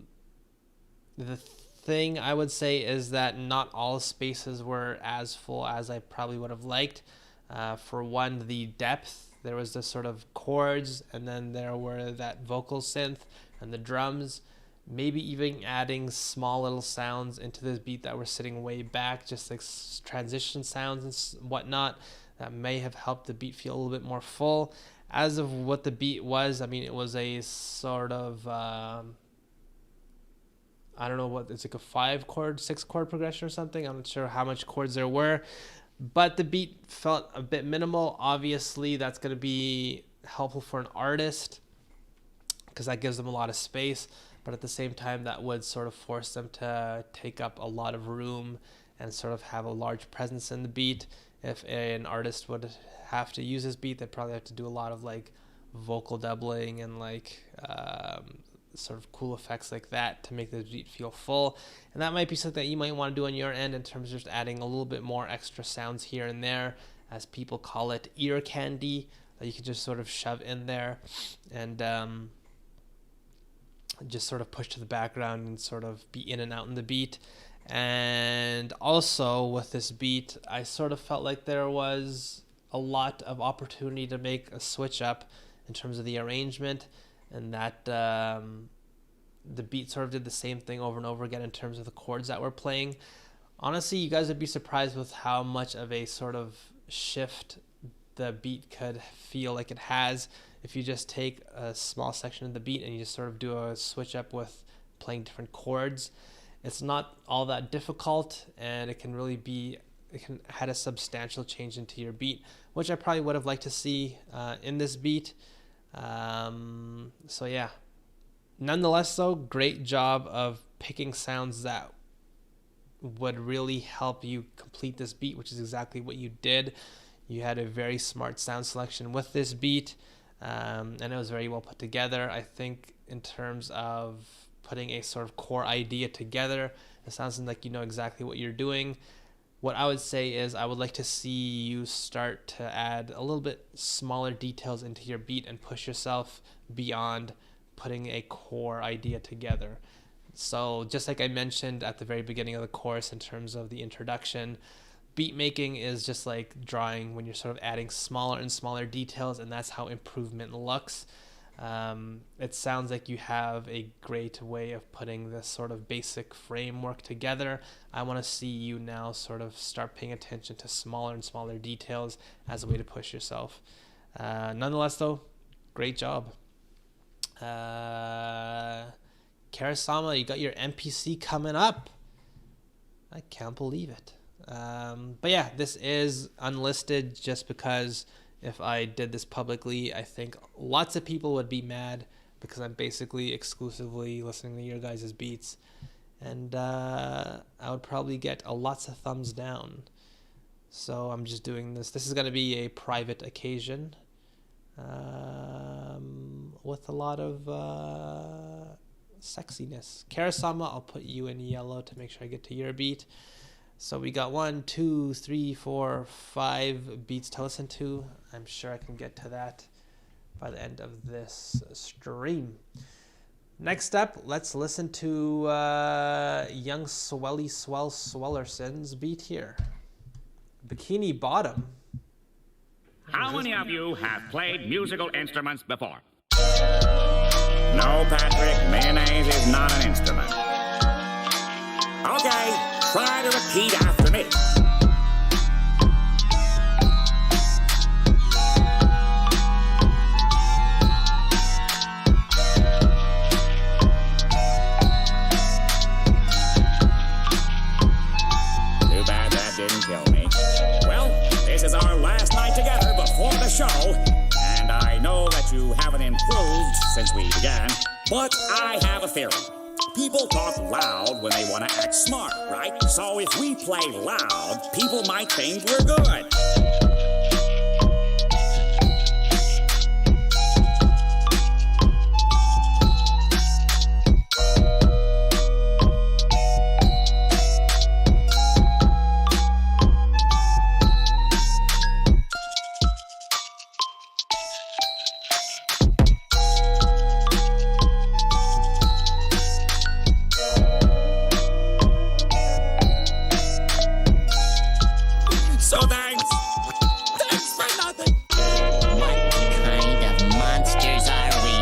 thing I would say is that not all spaces were as full as I probably would have liked. For one, the depth, there was this sort of chords, and then there were that vocal synth and the drums. Maybe even adding small little sounds into this beat that were sitting way back, just like transition sounds and whatnot, that may have helped the beat feel a little bit more full. As of what the beat was, I mean, it was a sort of I don't know what, it's like a 5-chord, 6-chord progression or something. I'm not sure how much chords there were, but the beat felt a bit minimal. Obviously, that's going to be helpful for an artist because that gives them a lot of space, but at the same time, that would sort of force them to take up a lot of room and sort of have a large presence in the beat. If an artist would have to use this beat, they'd probably have to do a lot of like vocal doubling and like sort of cool effects like that to make the beat feel full. And that might be something that you might want to do on your end in terms of just adding a little bit more extra sounds here and there, as people call it, ear candy, that you can just sort of shove in there and just sort of push to the background and sort of be in and out in the beat. And also with this beat, I sort of felt like there was a lot of opportunity to make a switch up in terms of the arrangement, and that the beat sort of did the same thing over and over again in terms of the chords that we're playing. Honestly, you guys would be surprised with how much of a sort of shift the beat could feel like it has if you just take a small section of the beat and you just sort of do a switch up with playing different chords. It's not all that difficult, and it can really be, it can add a substantial change into your beat, which I probably would have liked to see in this beat. So yeah, nonetheless though, great job of picking sounds that would really help you complete this beat, which is exactly what you did. You had a very smart sound selection with this beat, and it was very well put together. I think in terms of putting a sort of core idea together, it sounds like you know exactly what you're doing. What I would say is I would like to see you start to add a little bit smaller details into your beat and push yourself beyond putting a core idea together. So just like I mentioned at the very beginning of the course in terms of the introduction, beat making is just like drawing when you're sort of adding smaller and smaller details, and that's how improvement looks. It sounds like you have a great way of putting this sort of basic framework together. I want to see you now sort of start paying attention to smaller and smaller details as a way to push yourself. Nonetheless though, great job. Karasama, you got your NPC coming up. I can't believe it. But yeah, this is unlisted just because if I did this publicly, I think lots of people would be mad because I'm basically exclusively listening to your guys' beats. And I would probably get lots of thumbs down. So I'm just doing this. This is going to be a private occasion with a lot of sexiness. Karasama, I'll put you in yellow to make sure I get to your beat. So we got 1, 2, 3, 4, 5 beats to listen to. I'm sure I can get to that by the end of this stream. Next up, let's listen to young Swelly Swell Swellerson's beat here. Bikini Bottom. How many of you have played musical instruments before? No, Patrick, mayonnaise is not an instrument. Okay, try to repeat after me. Too bad that didn't kill me. Well, this is our last night together before the show, and I know that you haven't improved since we began, but I have a theory. People talk loud when they want to act smart, right? So if we play loud, people might think we're good. So thanks. Thanks for nothing. What kind of monsters are we?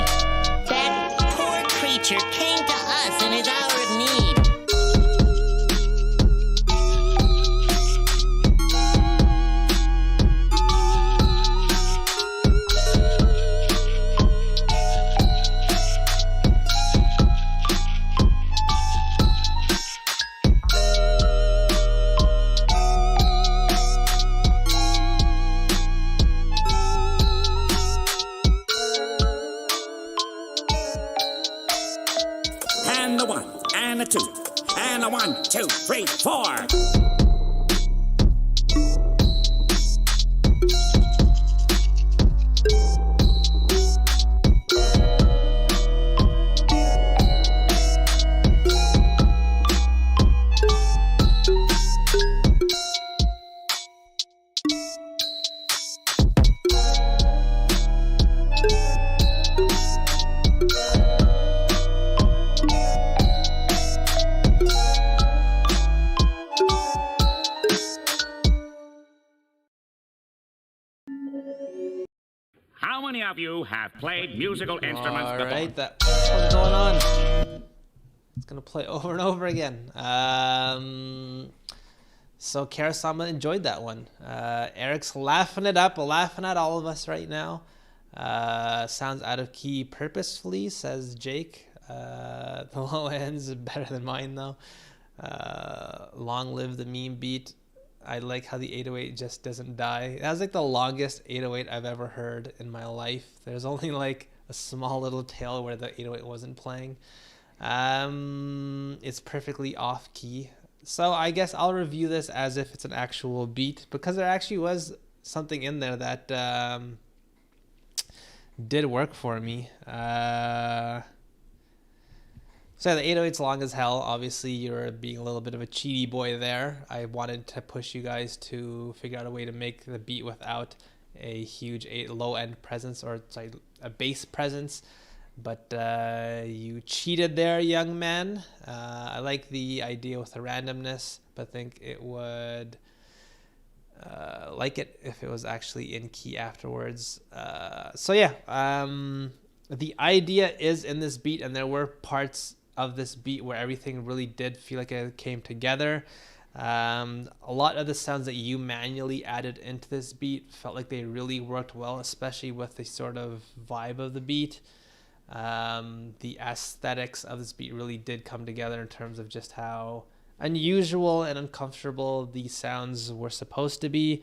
That poor creature came to us in his hour of need. And the 1, and the 2, and the 1, 2, 3, 4. How many of you have played musical instruments All before? right, what's going on? It's gonna play over and over again. So Karasama enjoyed that one. Eric's laughing it up, laughing at all of us right now. Sounds out of key purposefully, says Jake. The low end's better than mine though. Long live the meme beat. I like how the 808 just doesn't die. That was like the longest 808 I've ever heard in my life. There's only like a small little tail where the 808 wasn't playing. It's perfectly off key. So I guess I'll review this as if it's an actual beat because there actually was something in there that did work for me. So the 808's long as hell. Obviously, you're being a little bit of a cheaty boy there. I wanted to push you guys to figure out a way to make the beat without a huge low-end presence or sorry, a bass presence. But you cheated there, young man. I like the idea with the randomness, but think it would like it if it was actually in key afterwards. So yeah, the idea is in this beat, and there were parts of this beat where everything really did feel like it came together. A lot of the sounds that you manually added into this beat felt like they really worked well, especially with the sort of vibe of the beat. The aesthetics of this beat really did come together in terms of just how unusual and uncomfortable these sounds were supposed to be.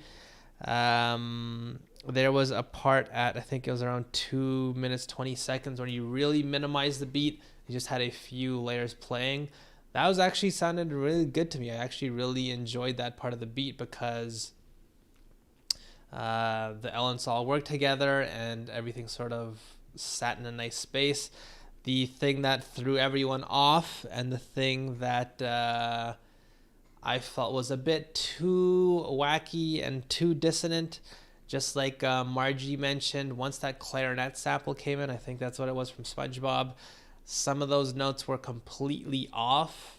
There was a part at, I think it was around 2 minutes 20 seconds, when you really minimized the beat. You just had a few layers playing. That was actually sounded really good to me. I actually really enjoyed that part of the beat because the elements all worked together and everything sort of sat in a nice space. The thing that threw everyone off, and the thing that I felt was a bit too wacky and too dissonant, just like Margie mentioned, once that clarinet sample came in, I think that's what it was from SpongeBob, some of those notes were completely off.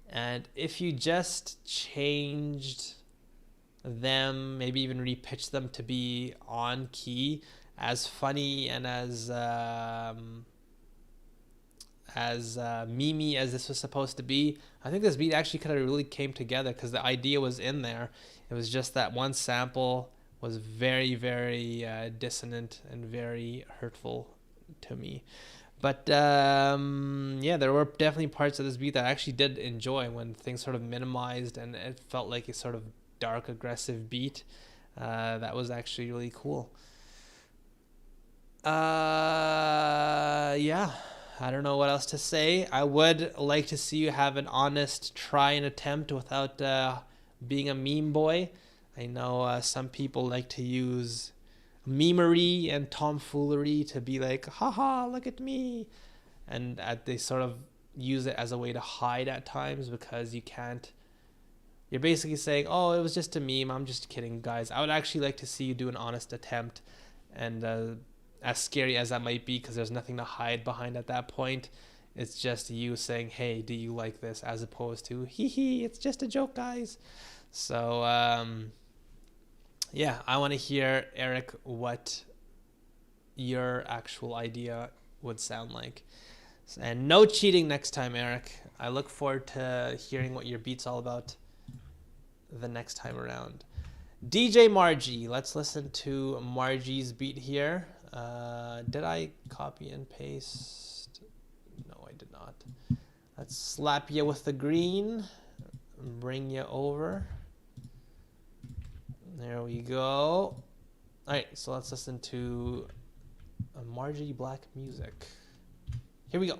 And if you just changed them, maybe even repitched them to be on key, as funny and as memey as this was supposed to be, I think this beat actually kind of really came together, because the idea was in there. It was just that one sample was very, very dissonant and very hurtful to me. But yeah, there were definitely parts of this beat that I actually did enjoy, when things sort of minimized and it felt like a sort of dark, aggressive beat. That was actually really cool. Yeah, I don't know what else to say. I would like to see you have an honest try and attempt without being a meme boy. I know some people like to use memery and tomfoolery to be like, haha, look at me. And they sort of use it as a way to hide at times, because you can't. You're basically saying, oh, it was just a meme. I'm just kidding, guys. I would actually like to see you do an honest attempt. And as scary as that might be, because there's nothing to hide behind at that point, it's just you saying, hey, do you like this? As opposed to, hee hee, it's just a joke, guys. So, yeah, I want to hear, Eric, what your actual idea would sound like. And no cheating next time, Eric. I look forward to hearing what your beat's all about the next time around. DJ Margie, let's listen to Margie's beat here. Did I copy and paste? No, I did not. Let's slap you with the green, bring you over. There we go. All right, so let's listen to Margie Black music. Here we go.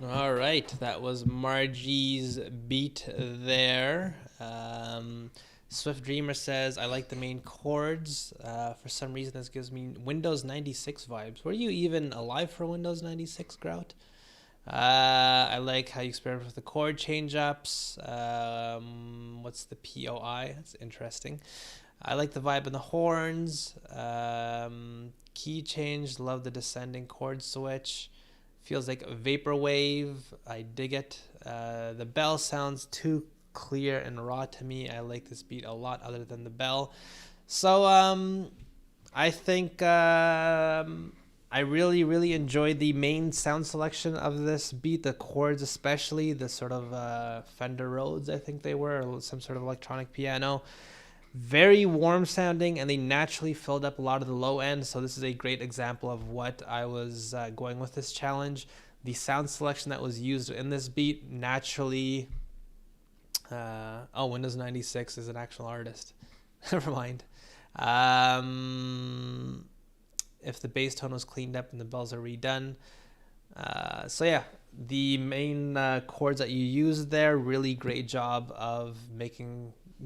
All right, that was Margie's beat there. Swift Dreamer says, I like the main chords. For some reason, this gives me Windows 96 vibes. Were you even alive for Windows 96, Grout? I like how you experiment with the chord change-ups. What's the POI? That's interesting. I like the vibe in the horns. Key change, love the descending chord switch. Feels like a vaporwave. I dig it. The bell sounds too clear and raw to me. I like this beat a lot other than the bell. So I think I really enjoyed the main sound selection of this beat, the chords especially, the sort of Fender Rhodes, I think they were, or some sort of electronic piano. Very warm sounding, and they naturally filled up a lot of the low end, so this is a great example of what I was going with this challenge. The sound selection that was used in this beat naturally... Windows 96 is an actual artist. Never mind. If the bass tone was cleaned up and the bells are redone. So yeah, the main chords that you used there, really great job of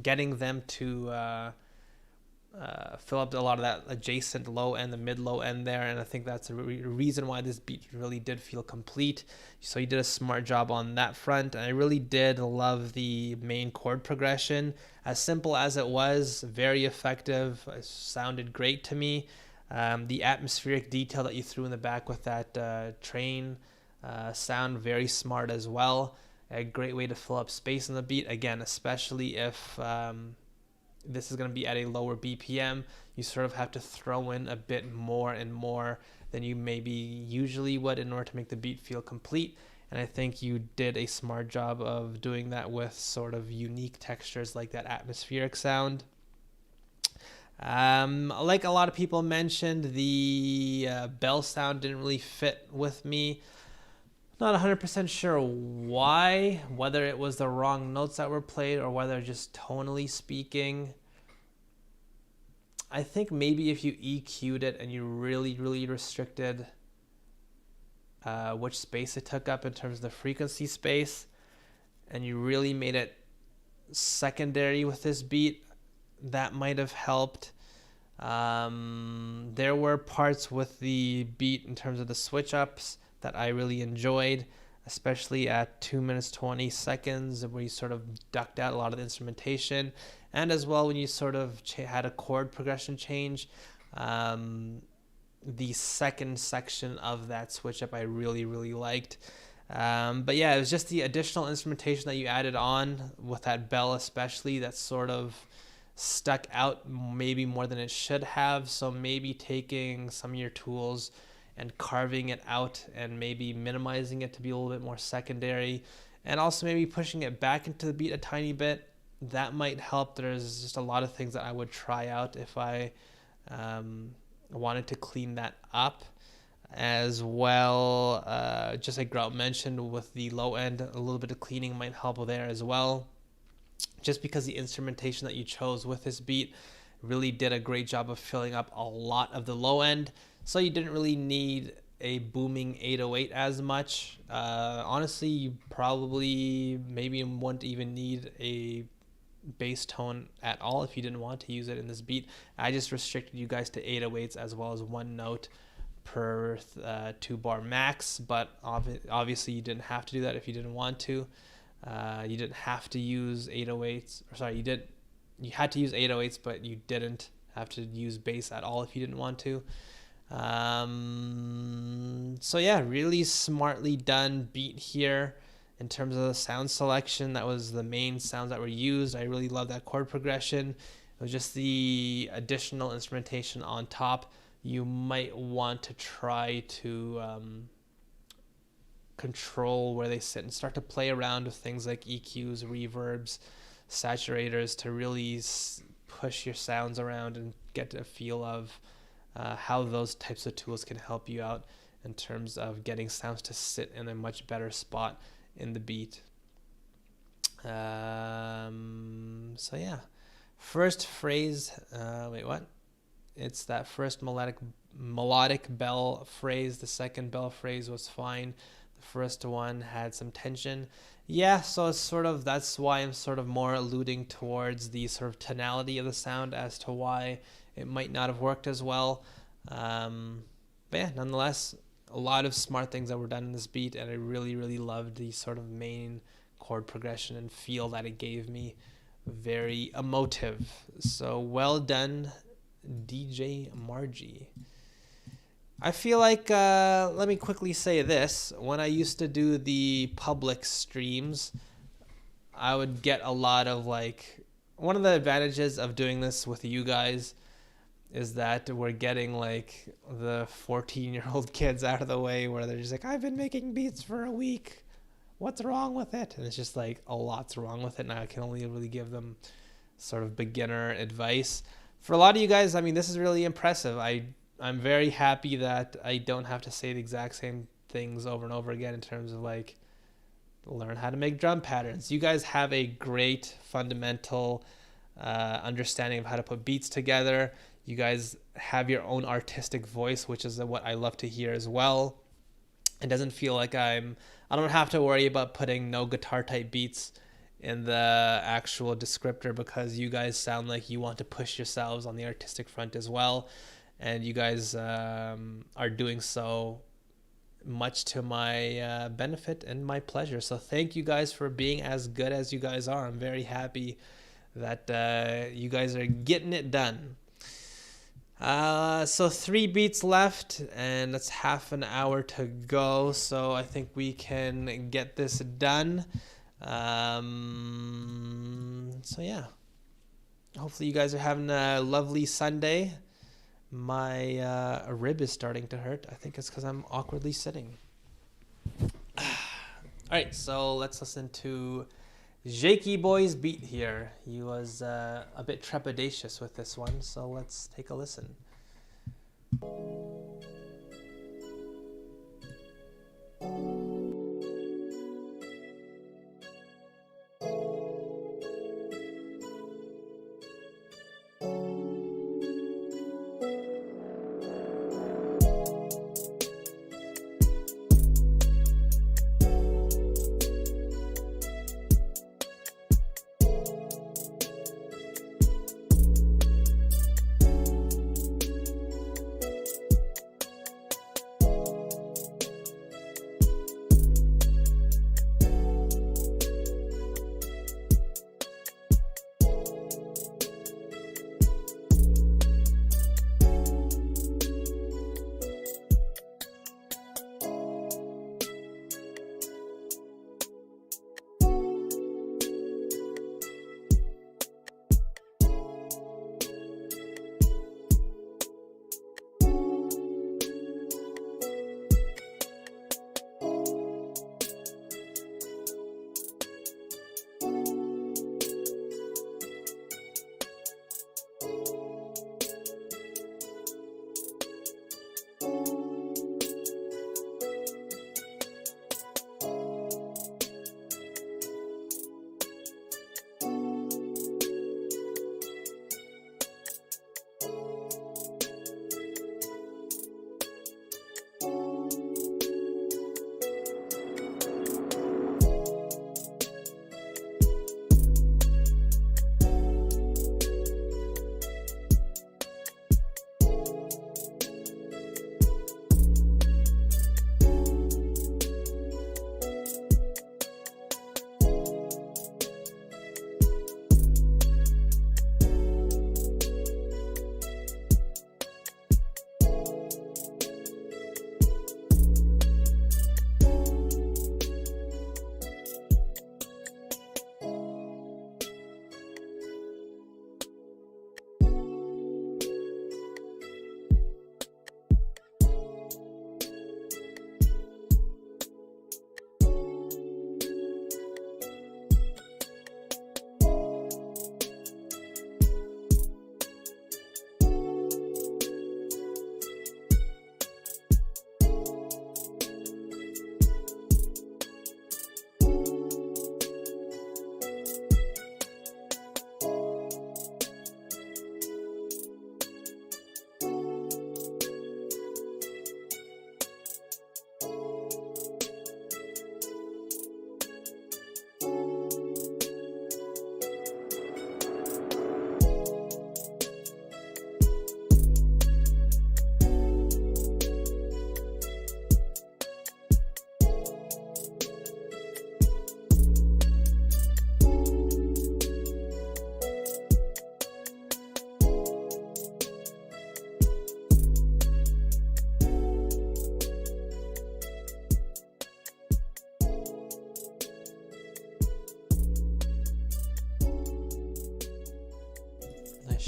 getting them to fill up a lot of that adjacent low end, the mid low end there, and I think that's a reason why this beat really did feel complete. So you did a smart job on that front, and I really did love the main chord progression. As simple as it was, very effective. It sounded great to me. The atmospheric detail that you threw in the back with that train sound, very smart as well. A great way to fill up space in the beat, again, especially if this is going to be at a lower BPM. You sort of have to throw in a bit more and more than you maybe usually would in order to make the beat feel complete. And I think you did a smart job of doing that with sort of unique textures like that atmospheric sound. Like a lot of people mentioned, the bell sound didn't really fit with me. Not 100% sure why, whether it was the wrong notes that were played or whether just tonally speaking. I think maybe if you EQ'd it and you really restricted which space it took up in terms of the frequency space, and you really made it secondary with this beat, that might have helped. There were parts with the beat in terms of the switch ups that I really enjoyed, especially at 2 minutes 20 seconds, where you sort of ducked out a lot of the instrumentation, and as well when you sort of had a chord progression change. The second section of that switch up I really liked. But yeah, it was just the additional instrumentation that you added on with that bell especially that sort of stuck out maybe more than it should have. So maybe taking some of your tools and carving it out and maybe minimizing it to be a little bit more secondary, and also maybe pushing it back into the beat a tiny bit, that might help. There's just a lot of things that I would try out if I wanted to clean that up as well. Just like Grout mentioned with the low end, a little bit of cleaning might help there as well, just because the instrumentation that you chose with this beat really did a great job of filling up a lot of the low end. So you didn't really need a booming 808 as much. Honestly, you probably maybe wouldn't even need a bass tone at all if you didn't want to use it in this beat. I just restricted you guys to 808s as well as one note per 2-bar max, but obviously you didn't have to do that if you didn't want to. You didn't have to use 808s, or sorry, you had to use 808s, but you didn't have to use bass at all if you didn't want to. So yeah, really smartly done beat here in terms of the sound selection. That was the main sounds that were used. I really love that chord progression. It was just the additional instrumentation on top. You might want to try to control where they sit and start to play around with things like EQs, reverbs, saturators to really push your sounds around and get a feel of how those types of tools can help you out in terms of getting sounds to sit in a much better spot in the beat. So yeah, first phrase, it's that first melodic bell phrase. The second bell phrase was fine. First one had some tension. Yeah, so it's sort of, that's why I'm sort of more alluding towards the sort of tonality of the sound as to why it might not have worked as well. But yeah, nonetheless, a lot of smart things that were done in this beat, and I really, really loved the sort of main chord progression and feel that it gave me. Very emotive. So well done, DJ Margie. I feel like, let me quickly say this. When I used to do the public streams, I would get a lot of like, one of the advantages of doing this with you guys is that we're getting like the 14-year-old kids out of the way, where they're just like, I've been making beats for a week. What's wrong with it? And it's just like, a lot's wrong with it. And I can only really give them sort of beginner advice. For a lot of you guys, I mean, this is really impressive. I'm very happy that I don't have to say the exact same things over and over again in terms of like, learn how to make drum patterns. You guys have a great fundamental understanding of how to put beats together. You guys have your own artistic voice, which is what I love to hear as well. It doesn't feel like I don't have to worry about putting no guitar type beats in the actual descriptor, because you guys sound like you want to push yourselves on the artistic front as well. And you guys are doing so much to my benefit and my pleasure. So thank you guys for being as good as you guys are. I'm very happy that you guys are getting it done. So 3 beats left, and it's half an hour to go. So I think we can get this done. So yeah, hopefully you guys are having a lovely Sunday. My rib is starting to hurt. I think it's because I'm awkwardly sitting. All right, so let's listen to Jakey Boy's beat here. He was a bit trepidatious with this one, so let's take a listen.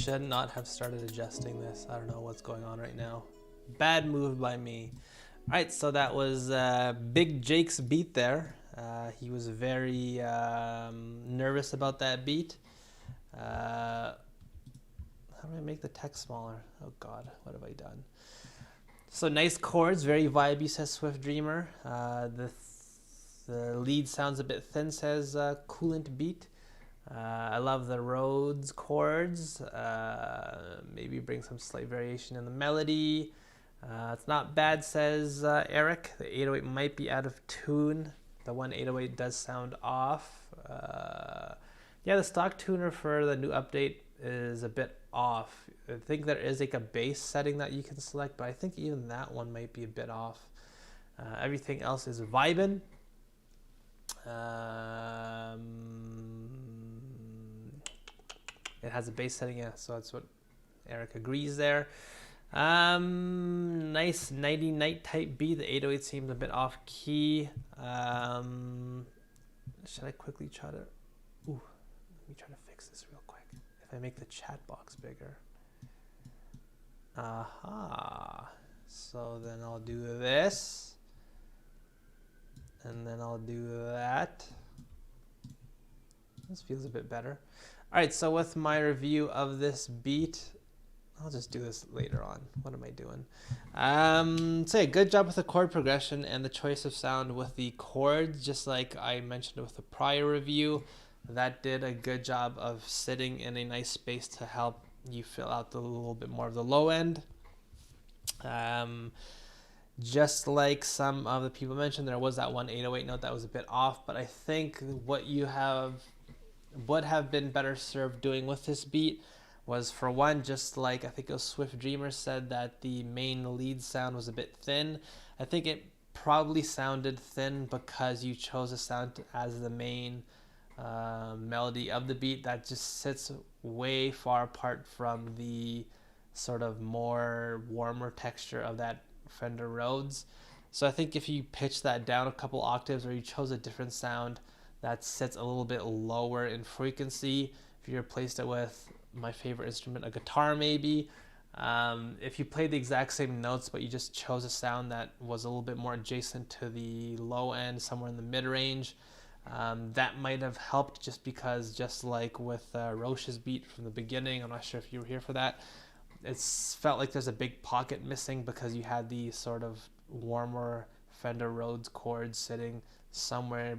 should not have started adjusting this. I don't know what's going on right now. Bad move by me. All right, so that was Big Jake's beat there. He was very nervous about that beat. How do I make the text smaller? Oh God, what have I done? So nice chords, very vibey, says Swift Dreamer. The lead sounds a bit thin, says Coolant Beat. I love the Rhodes chords. Maybe bring some slight variation in the melody. It's not bad, says Eric. The 808 might be out of tune. The one 808 does sound off. Yeah, the stock tuner for the new update is a bit off. I think there is like a bass setting that you can select, but I think even that one might be a bit off. Everything else is vibin'. It has a bass setting, yeah, so that's what Eric agrees there. Nice nighty night type B. The 808 seems a bit off key. Should I quickly try to... Ooh, let me try to fix this real quick. If I make the chat box bigger. Aha. So then I'll do this. And then I'll do that. This feels a bit better. All right, so with my review of this beat, I'll just do this later on. What am I doing? So yeah, good job with the chord progression and the choice of sound with the chords, just like I mentioned with the prior review. That did a good job of sitting in a nice space to help you fill out a little bit more of the low end. Just like some of the people mentioned, there was that one 808 note that was a bit off, but I think what you would have been better served doing with this beat was, for one, just like I think it was Swift Dreamer said that the main lead sound was a bit thin. I think it probably sounded thin because you chose a sound as the main melody of the beat that just sits way far apart from the sort of more warmer texture of that Fender Rhodes. So I think if you pitch that down a couple octaves, or you chose a different sound that sits a little bit lower in frequency, if you replaced it with my favorite instrument, a guitar maybe, if you played the exact same notes but you just chose a sound that was a little bit more adjacent to the low end, somewhere in the mid-range, that might have helped, just because, just like with Roche's beat from the beginning, I'm not sure if you were here for that, it felt like there's a big pocket missing because you had the sort of warmer Fender Rhodes chords sitting somewhere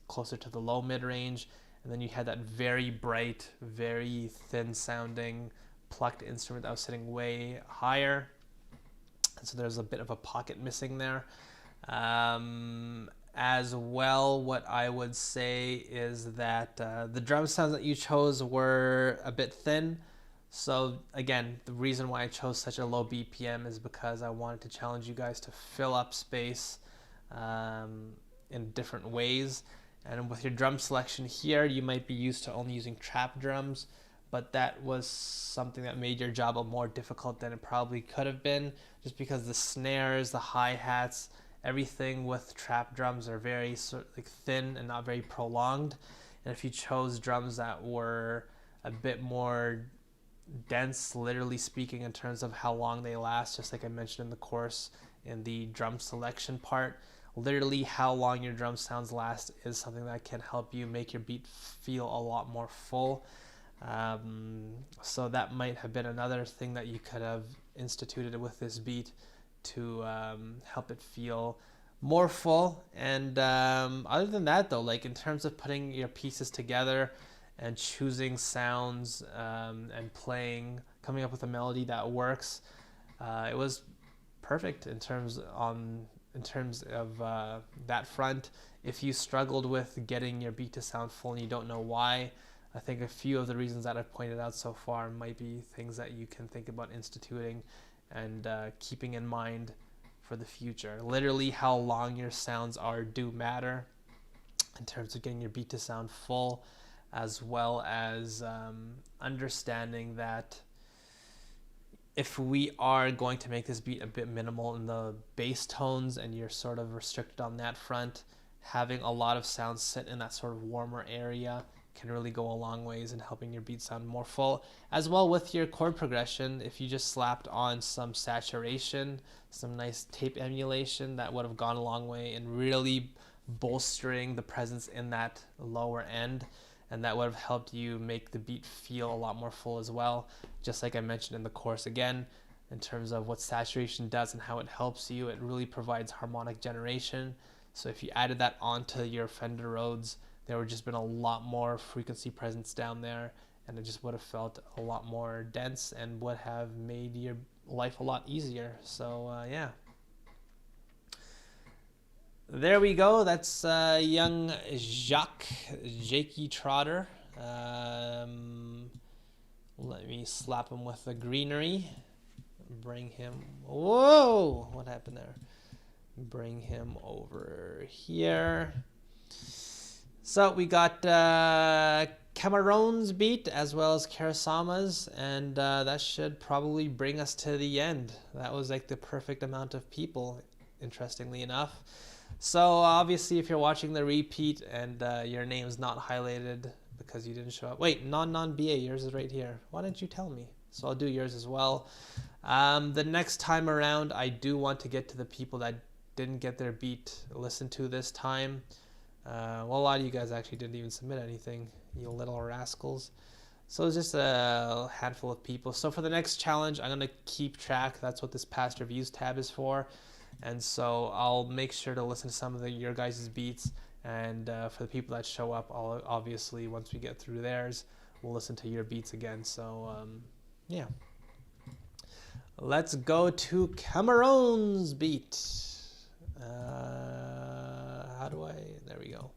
closer to the low mid-range, and then you had that very bright, very thin sounding plucked instrument that was sitting way higher, and so there's a bit of a pocket missing there. As well, what I would say is that the drum sounds that you chose were a bit thin. So again, the reason why I chose such a low BPM is because I wanted to challenge you guys to fill up space in different ways. And with your drum selection here, you might be used to only using trap drums, but that was something that made your job more difficult than it probably could have been, just because the snares, the hi-hats, everything with trap drums are very thin and not very prolonged. And if you chose drums that were a bit more dense, literally speaking, in terms of how long they last, just like I mentioned in the course in the drum selection part, literally how long your drum sounds last is something that can help you make your beat feel a lot more full. So that might have been another thing that you could have instituted with this beat to help it feel more full. And other than that though, like in terms of putting your pieces together and choosing sounds and coming up with a melody that works, it was perfect in terms of that front. If you struggled with getting your beat to sound full and you don't know why, I think a few of the reasons that I've pointed out so far might be things that you can think about instituting and keeping in mind for the future. Literally how long your sounds are do matter in terms of getting your beat to sound full, as well as understanding that if we are going to make this beat a bit minimal in the bass tones and you're sort of restricted on that front, having a lot of sounds sit in that sort of warmer area can really go a long ways in helping your beat sound more full. As well with your chord progression, if you just slapped on some saturation, some nice tape emulation, that would have gone a long way in really bolstering the presence in that lower end, and that would have helped you make the beat feel a lot more full as well. Just like I mentioned in the course again, in terms of what saturation does and how it helps you, it really provides harmonic generation. So if you added that onto your Fender Rhodes, there would just been a lot more frequency presence down there, and it just would have felt a lot more dense and would have made your life a lot easier. So yeah, there we go. That's young Jakey Trotter. Let me slap him with the greenery. Bring him. Whoa! What happened there? Bring him over here. So we got Cameron's beat as well as Karasama's, and that should probably bring us to the end. That was like the perfect amount of people, interestingly enough. So obviously if you're watching the repeat and your name's not highlighted because you didn't show up. Wait, non-BA, yours is right here. Why didn't you tell me? So I'll do yours as well. The next time around, I do want to get to the people that didn't get their beat listened to this time. Well, a lot of you guys actually didn't even submit anything, you little rascals. So it's just a handful of people. So for the next challenge, I'm going to keep track. That's what this past reviews tab is for. And so I'll make sure to listen to some of your guys' beats. And for the people that show up, I'll obviously, once we get through theirs, we'll listen to your beats again. So yeah. Let's go to Cameron's beat. How do I? There we go.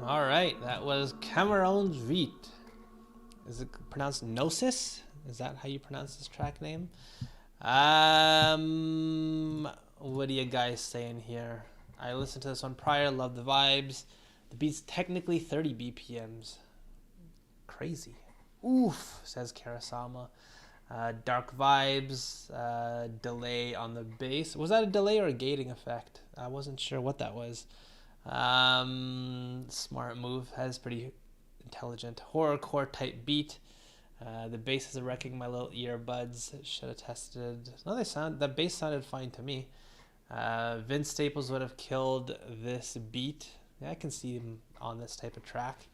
All right, that was Cameron's beat. Is it pronounced Gnosis? Is that how you pronounce this track name? What are you guys saying here? I listened to this one prior, love the vibes. The beat's technically 30 BPMs. Crazy. Oof, says Karasama. Dark vibes, delay on the bass. Was that a delay or a gating effect? I wasn't sure what that was. Smart move. That is pretty intelligent. Horrorcore type beat. The bass is wrecking my little earbuds. Should have tested. No, the bass sounded fine to me. Vince Staples would have killed this beat. Yeah, I can see him on this type of track.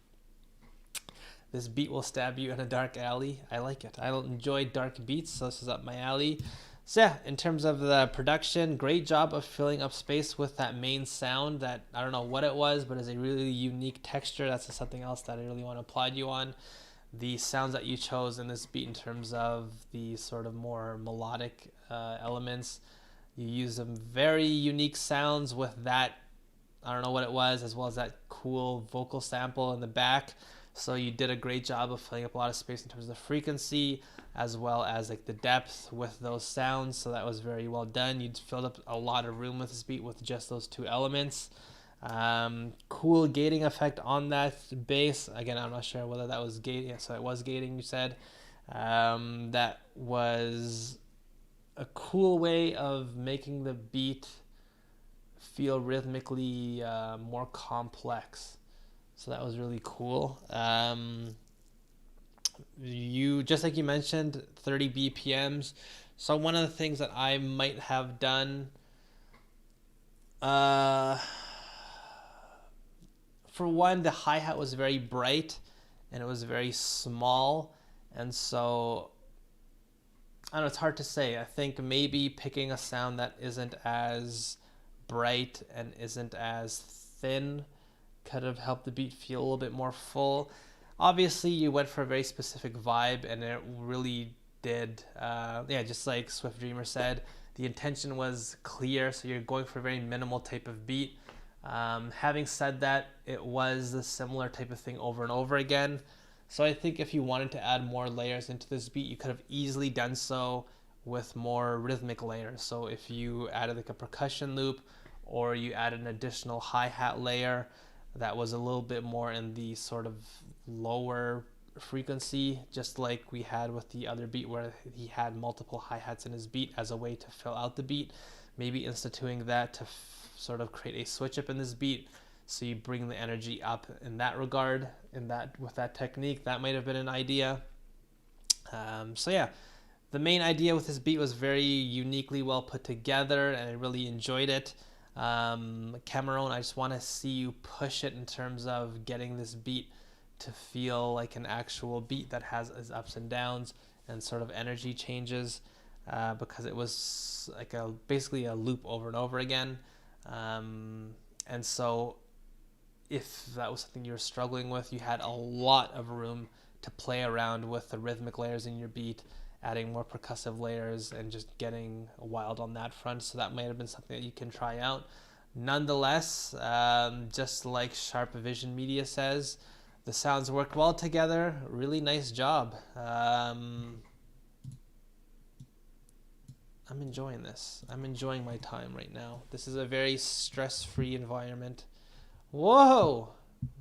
This beat will stab you in a dark alley. I like it. I enjoy dark beats, so this is up my alley. So yeah, in terms of the production, great job of filling up space with that main sound that, I don't know what it was, but is a really unique texture. That's something else that I really want to applaud you on. The sounds that you chose in this beat in terms of the sort of more melodic elements. You use some very unique sounds with that, I don't know what it was, as well as that cool vocal sample in the back. So you did a great job of filling up a lot of space in terms of the frequency, as well as like the depth with those sounds. So that was very well done. You filled up a lot of room with this beat with just those two elements. Cool gating effect on that bass. Again, I'm not sure whether that was gating. So it was gating, you said. That was a cool way of making the beat feel rhythmically more complex. So that was really cool. You, just like you mentioned, 30 BPMs. So one of the things that I might have done, for one, the hi-hat was very bright and it was very small. And so, I don't know, it's hard to say. I think maybe picking a sound that isn't as bright and isn't as thin could have helped the beat feel a little bit more full. Obviously, you went for a very specific vibe, and it really did. Yeah, just like Swift Dreamer said, the intention was clear, so you're going for a very minimal type of beat. Having said that, it was a similar type of thing over and over again. So I think if you wanted to add more layers into this beat, you could have easily done so with more rhythmic layers. So if you added like a percussion loop, or you added an additional hi-hat layer that was a little bit more in the sort of lower frequency, just like we had with the other beat where he had multiple hi-hats in his beat as a way to fill out the beat, maybe instituting that to sort of create a switch up in this beat, so you bring the energy up in that regard, with that technique. That might have been an idea. So yeah, the main idea with this beat was very uniquely well put together, and I really enjoyed it. Cameron, I just want to see you push it in terms of getting this beat to feel like an actual beat that has its ups and downs and sort of energy changes, because it was like basically a loop over and over again. And so if that was something you were struggling with, you had a lot of room to play around with the rhythmic layers in your beat, adding more percussive layers and just getting wild on that front. So that might have been something that you can try out. Nonetheless, just like Sharp Vision Media says, the sounds worked well together. Really nice job. I'm enjoying this. I'm enjoying my time right now. This is a very stress-free environment. Whoa!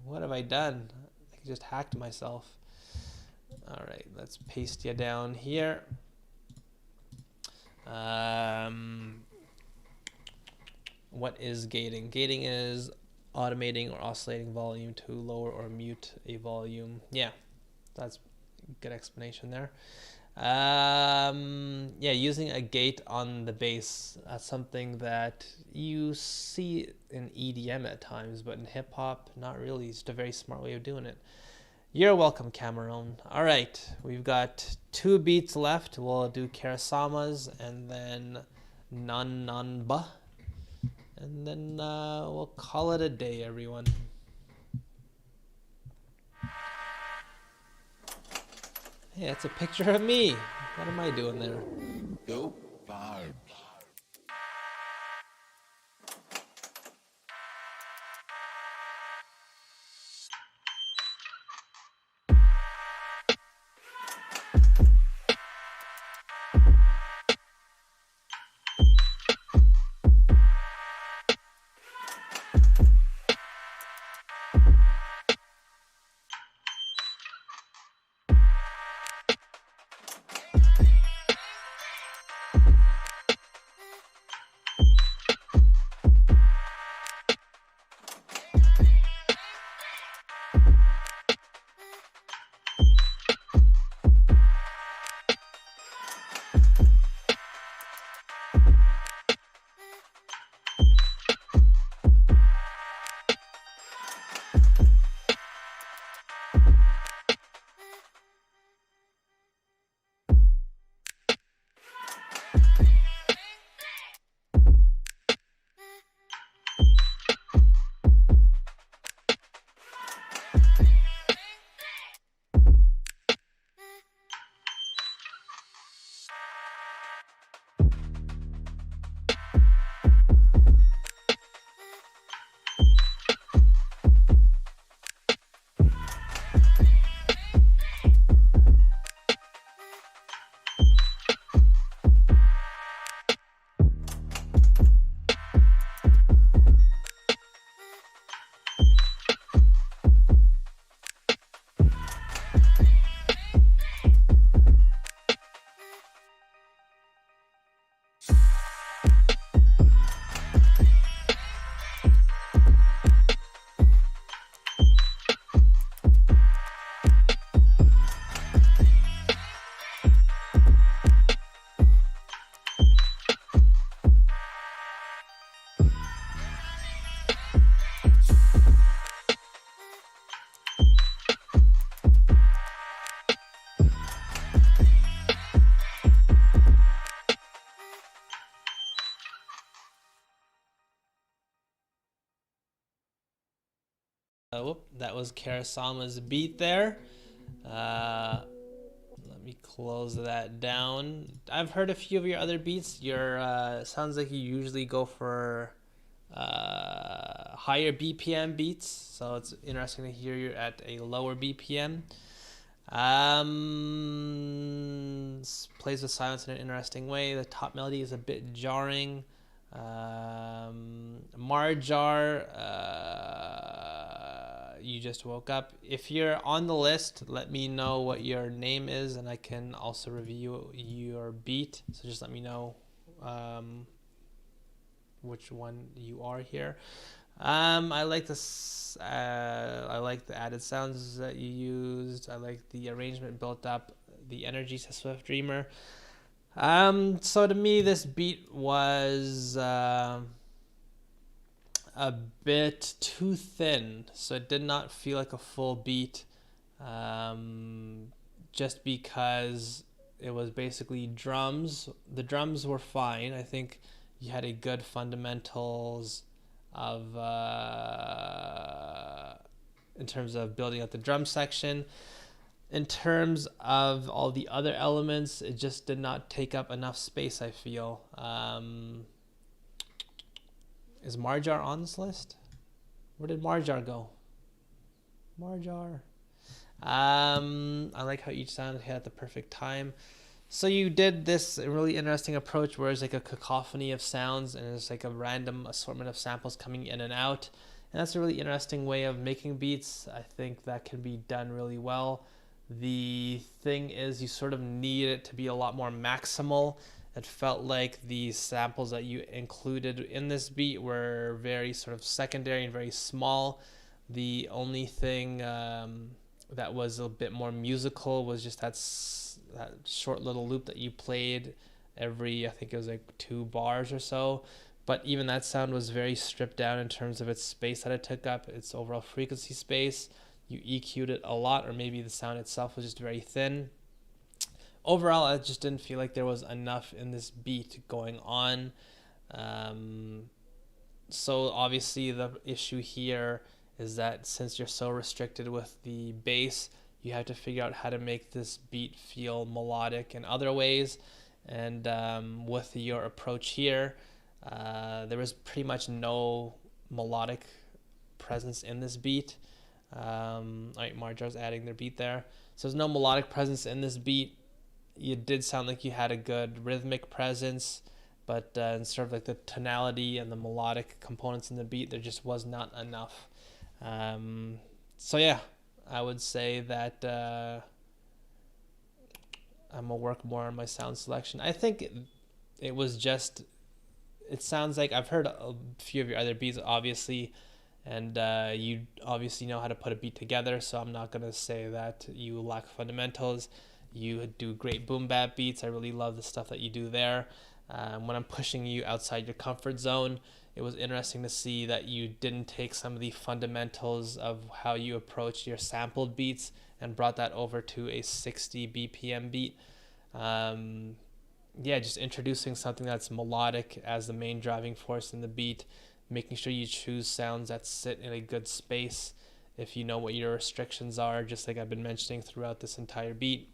What have I done? I just hacked myself. All right, let's paste you down here. What is gating? Gating is automating or oscillating volume to lower or mute a volume. Yeah, that's a good explanation there. Yeah, using a gate on the bass. That's something that you see in EDM at times, but in hip hop, not really. It's just a very smart way of doing it. You're welcome, Cameron. All right, we've got 2 beats left. We'll do Karasamas and then Nananba. And then we'll call it a day, everyone. Hey, that's a picture of me. What am I doing there? Dope vibes. Whoop, that was Karasama's beat there. Let me close that down. I've heard a few of your other beats. Your sounds like you usually go for higher BPM beats, so it's interesting to hear you're at a lower BPM. Plays with silence in an interesting way. The top melody is a bit jarring. Marjar, you just woke up. If you're on the list, let me know what your name is, and I can also review your beat. So just let me know which one you are here. I like this. I like the added sounds that you used. I like the arrangement built up, the energy, says Swift Dreamer. So to me, this beat was a bit too thin, so it did not feel like a full beat. Just because it was basically drums. The drums were fine. I think you had a good fundamentals of in terms of building up the drum section. In terms of all the other elements, it just did not take up enough space, I feel. Is Marjar on this list? Where did Marjar go? Marjar. I like how each sound hit at the perfect time. So you did this really interesting approach where it's like a cacophony of sounds and it's like a random assortment of samples coming in and out. And that's a really interesting way of making beats. I think that can be done really well. The thing is, you sort of need it to be a lot more maximal. It felt like the samples that you included in this beat were very sort of secondary and very small. The only thing that was a bit more musical was just that short little loop that you played every, I think it was like 2 bars or so. But even that sound was very stripped down in terms of its space that it took up, its overall frequency space. You EQ'd it a lot, or maybe the sound itself was just very thin. Overall, I just didn't feel like there was enough in this beat going on. So obviously the issue here is that since you're so restricted with the bass, you have to figure out how to make this beat feel melodic in other ways. And with your approach here, there was pretty much no melodic presence in this beat. All right, Marjar's adding their beat there. So there's no melodic presence in this beat. You did sound like you had a good rhythmic presence, but in sort of like the tonality and the melodic components in the beat, there just was not enough. So yeah, I would say that I'm gonna work more on my sound selection. I think it was just, it sounds like I've heard a few of your other beats, obviously, and you obviously know how to put a beat together, so I'm not gonna say that you lack fundamentals. You do great boom bap beats. I really love the stuff that you do there. When I'm pushing you outside your comfort zone, it was interesting to see that you didn't take some of the fundamentals of how you approach your sampled beats and brought that over to a 60 BPM beat. Yeah, just introducing something that's melodic as the main driving force in the beat, making sure you choose sounds that sit in a good space if you know what your restrictions are, just like I've been mentioning throughout this entire beat,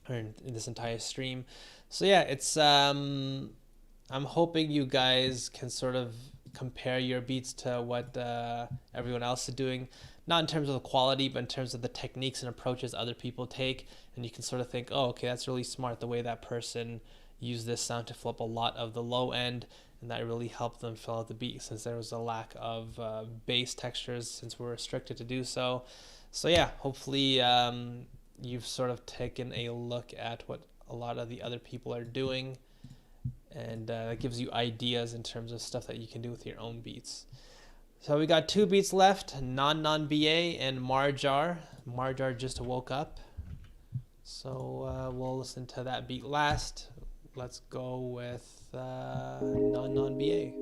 or in this entire stream. So yeah, it's I'm hoping you guys can sort of compare your beats to what everyone else is doing, not in terms of the quality, but in terms of the techniques and approaches other people take, and you can sort of think, oh, okay, that's really smart the way that person used this sound to fill up a lot of the low end, and that really helped them fill out the beat since there was a lack of bass textures since we're restricted to do so. So yeah, hopefully you've sort of taken a look at what a lot of the other people are doing, and that gives you ideas in terms of stuff that you can do with your own beats. So we got 2 beats left, Non-Non-BA and Marjar. Marjar just woke up, so we'll listen to that beat last. Let's go with Non-Non-BA.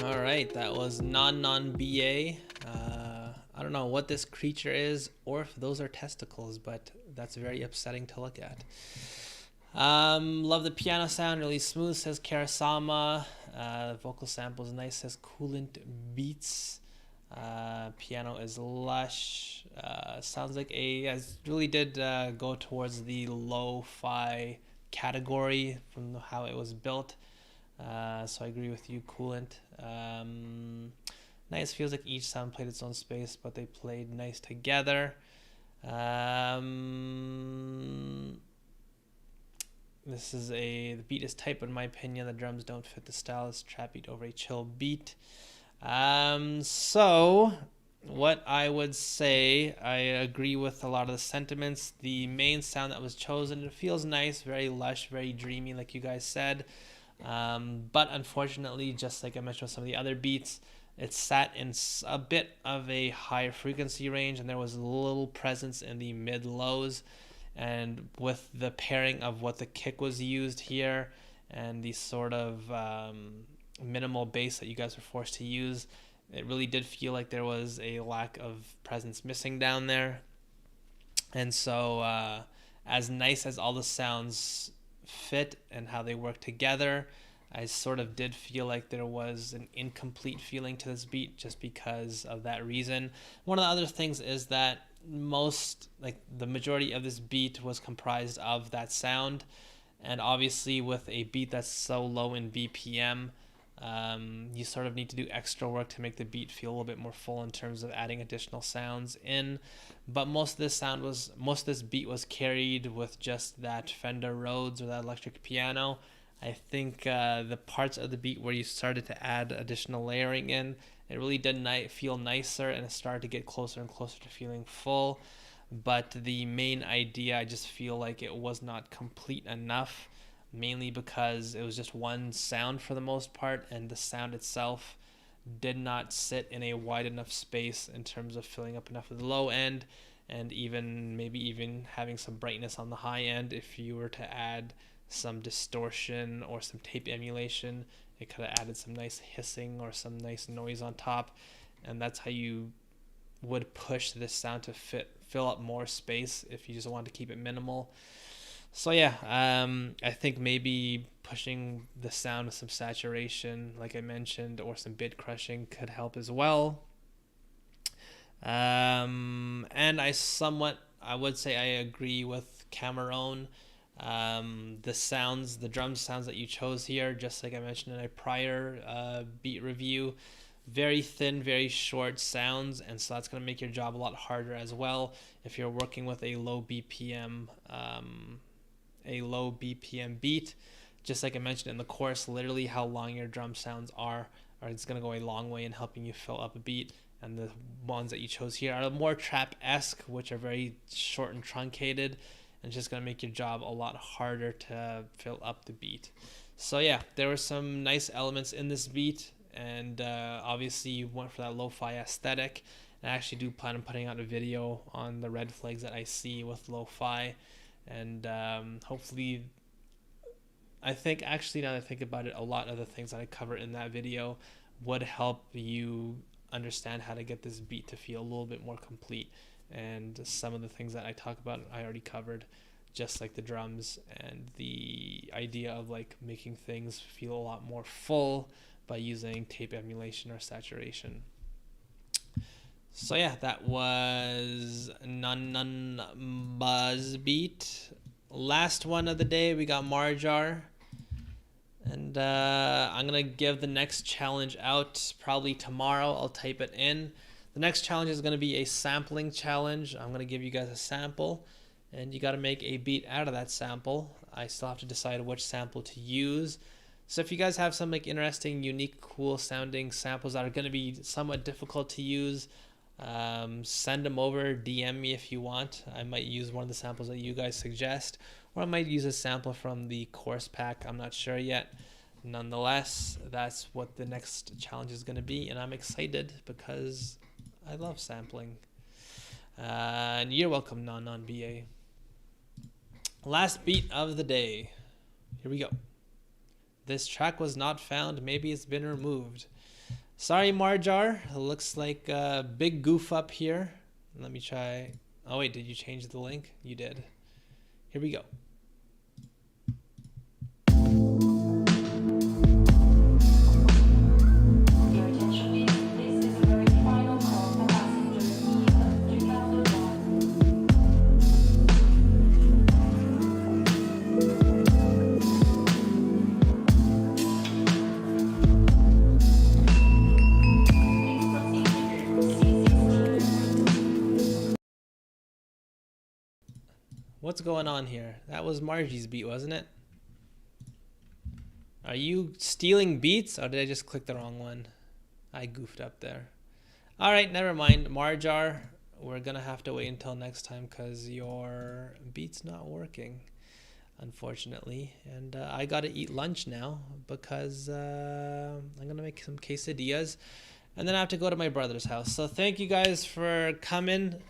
All right, that was BA. I don't know what this creature is or if those are testicles, but that's very upsetting to look at. Love the piano sound, really smooth, says Karasama. Vocal sample is nice, says Coolant Beats. Piano is lush. Sounds like really did go towards the lo-fi category from how it was built. So I agree with you, Coolant. Nice, feels like each sound played its own space, but they played nice together. The beat is tight, but in my opinion, the drums don't fit the style. It's trap beat over a chill beat. So what I would say, I agree with a lot of the sentiments. The main sound that was chosen, it feels nice, very lush, very dreamy, like you guys said. But unfortunately, just like I mentioned with some of the other beats, it sat in a bit of a higher frequency range, and there was a little presence in the mid lows. And with the pairing of what the kick was used here and the sort of minimal bass that you guys were forced to use, it really did feel like there was a lack of presence missing down there. And so as nice as all the sounds fit and how they work together, I sort of did feel like there was an incomplete feeling to this beat just because of that reason. One of the other things is that the majority of this beat was comprised of that sound, and obviously with a beat that's so low in BPM, you sort of need to do extra work to make the beat feel a little bit more full in terms of adding additional sounds in. But most of this beat was carried with just that Fender Rhodes or that electric piano. I think the parts of the beat where you started to add additional layering in, it really did feel nicer, and it started to get closer and closer to feeling full. But the main idea, I just feel like it was not complete enough, mainly because it was just one sound for the most part, and the sound itself did not sit in a wide enough space in terms of filling up enough of the low end, and maybe even having some brightness on the high end. If you were to add some distortion or some tape emulation, it could have added some nice hissing or some nice noise on top, and that's how you would push this sound to fill up more space if you just want to keep it minimal. So yeah, I think maybe pushing the sound with some saturation, like I mentioned, or some bit crushing could help as well. And I would say I agree with Cameron. The drum sounds that you chose here, just like I mentioned in a prior beat review, very thin, very short sounds, and so that's going to make your job a lot harder as well if you're working with a low BPM beat. Just like I mentioned in the chorus, literally how long your drum sounds are it's going to go a long way in helping you fill up a beat. And the ones that you chose here are more trap-esque, which are very short and truncated, and it's just going to make your job a lot harder to fill up the beat. So yeah, there were some nice elements in this beat, and obviously you went for that lo-fi aesthetic. And I actually do plan on putting out a video on the red flags that I see with lo-fi, and hopefully, I think actually now that I think about it, a lot of the things that I cover in that video would help you understand how to get this beat to feel a little bit more complete. And some of the things that I talk about I already covered, just like the drums and the idea of like making things feel a lot more full by using tape emulation or saturation. So yeah, that was Nun Buzz beat. Last one of the day, we got Marjar. And I'm going to give the next challenge out probably tomorrow. I'll type it in. The next challenge is going to be a sampling challenge. I'm going to give you guys a sample, and you got to make a beat out of that sample. I still have to decide which sample to use. So if you guys have some like interesting, unique, cool sounding samples that are going to be somewhat difficult to use, send them over, DM me if you want. I might use one of the samples that you guys suggest, or I might use a sample from the course pack. I'm not sure yet. Nonetheless, that's what the next challenge is going to be, and I'm excited because I love sampling. And you're welcome, Non-BA. Last beat of the day. Here we go. This track was not found. Maybe it's been removed. Sorry, Marjar. It looks like a big goof up here. Let me try. Oh, wait, did you change the link? You did. Here we go. Your attention please. This is a very final call for passenger E3001. Please proceed to C16. What's going on here? That was Margie's beat, wasn't it? Are you stealing beats, or did I just click the wrong one? I goofed up there. All right, never mind. Marjar, we're going to have to wait until next time because your beat's not working, unfortunately. And I got to eat lunch now because I'm going to make some quesadillas. And then I have to go to my brother's house. So thank you guys for coming.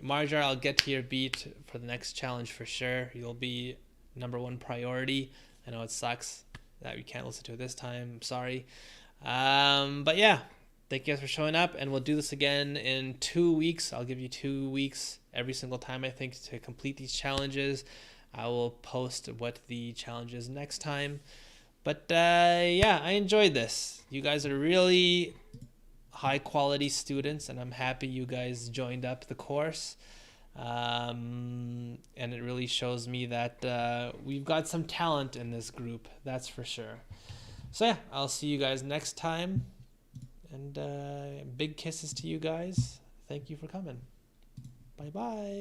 Marjar, I'll get to your beat for the next challenge for sure. You'll be #1 priority. I know it sucks that we can't listen to it this time. I'm sorry. But yeah, thank you guys for showing up, and we'll do this again in 2 weeks. I'll give you 2 weeks every single time, I think, to complete these challenges. I will post what the challenge is next time. But yeah, I enjoyed this. You guys are really high quality students, and I'm happy you guys joined up the course. And it really shows me that we've got some talent in this group, that's for sure. So yeah, I'll see you guys next time, and big kisses to you guys. Thank you for coming. Bye bye.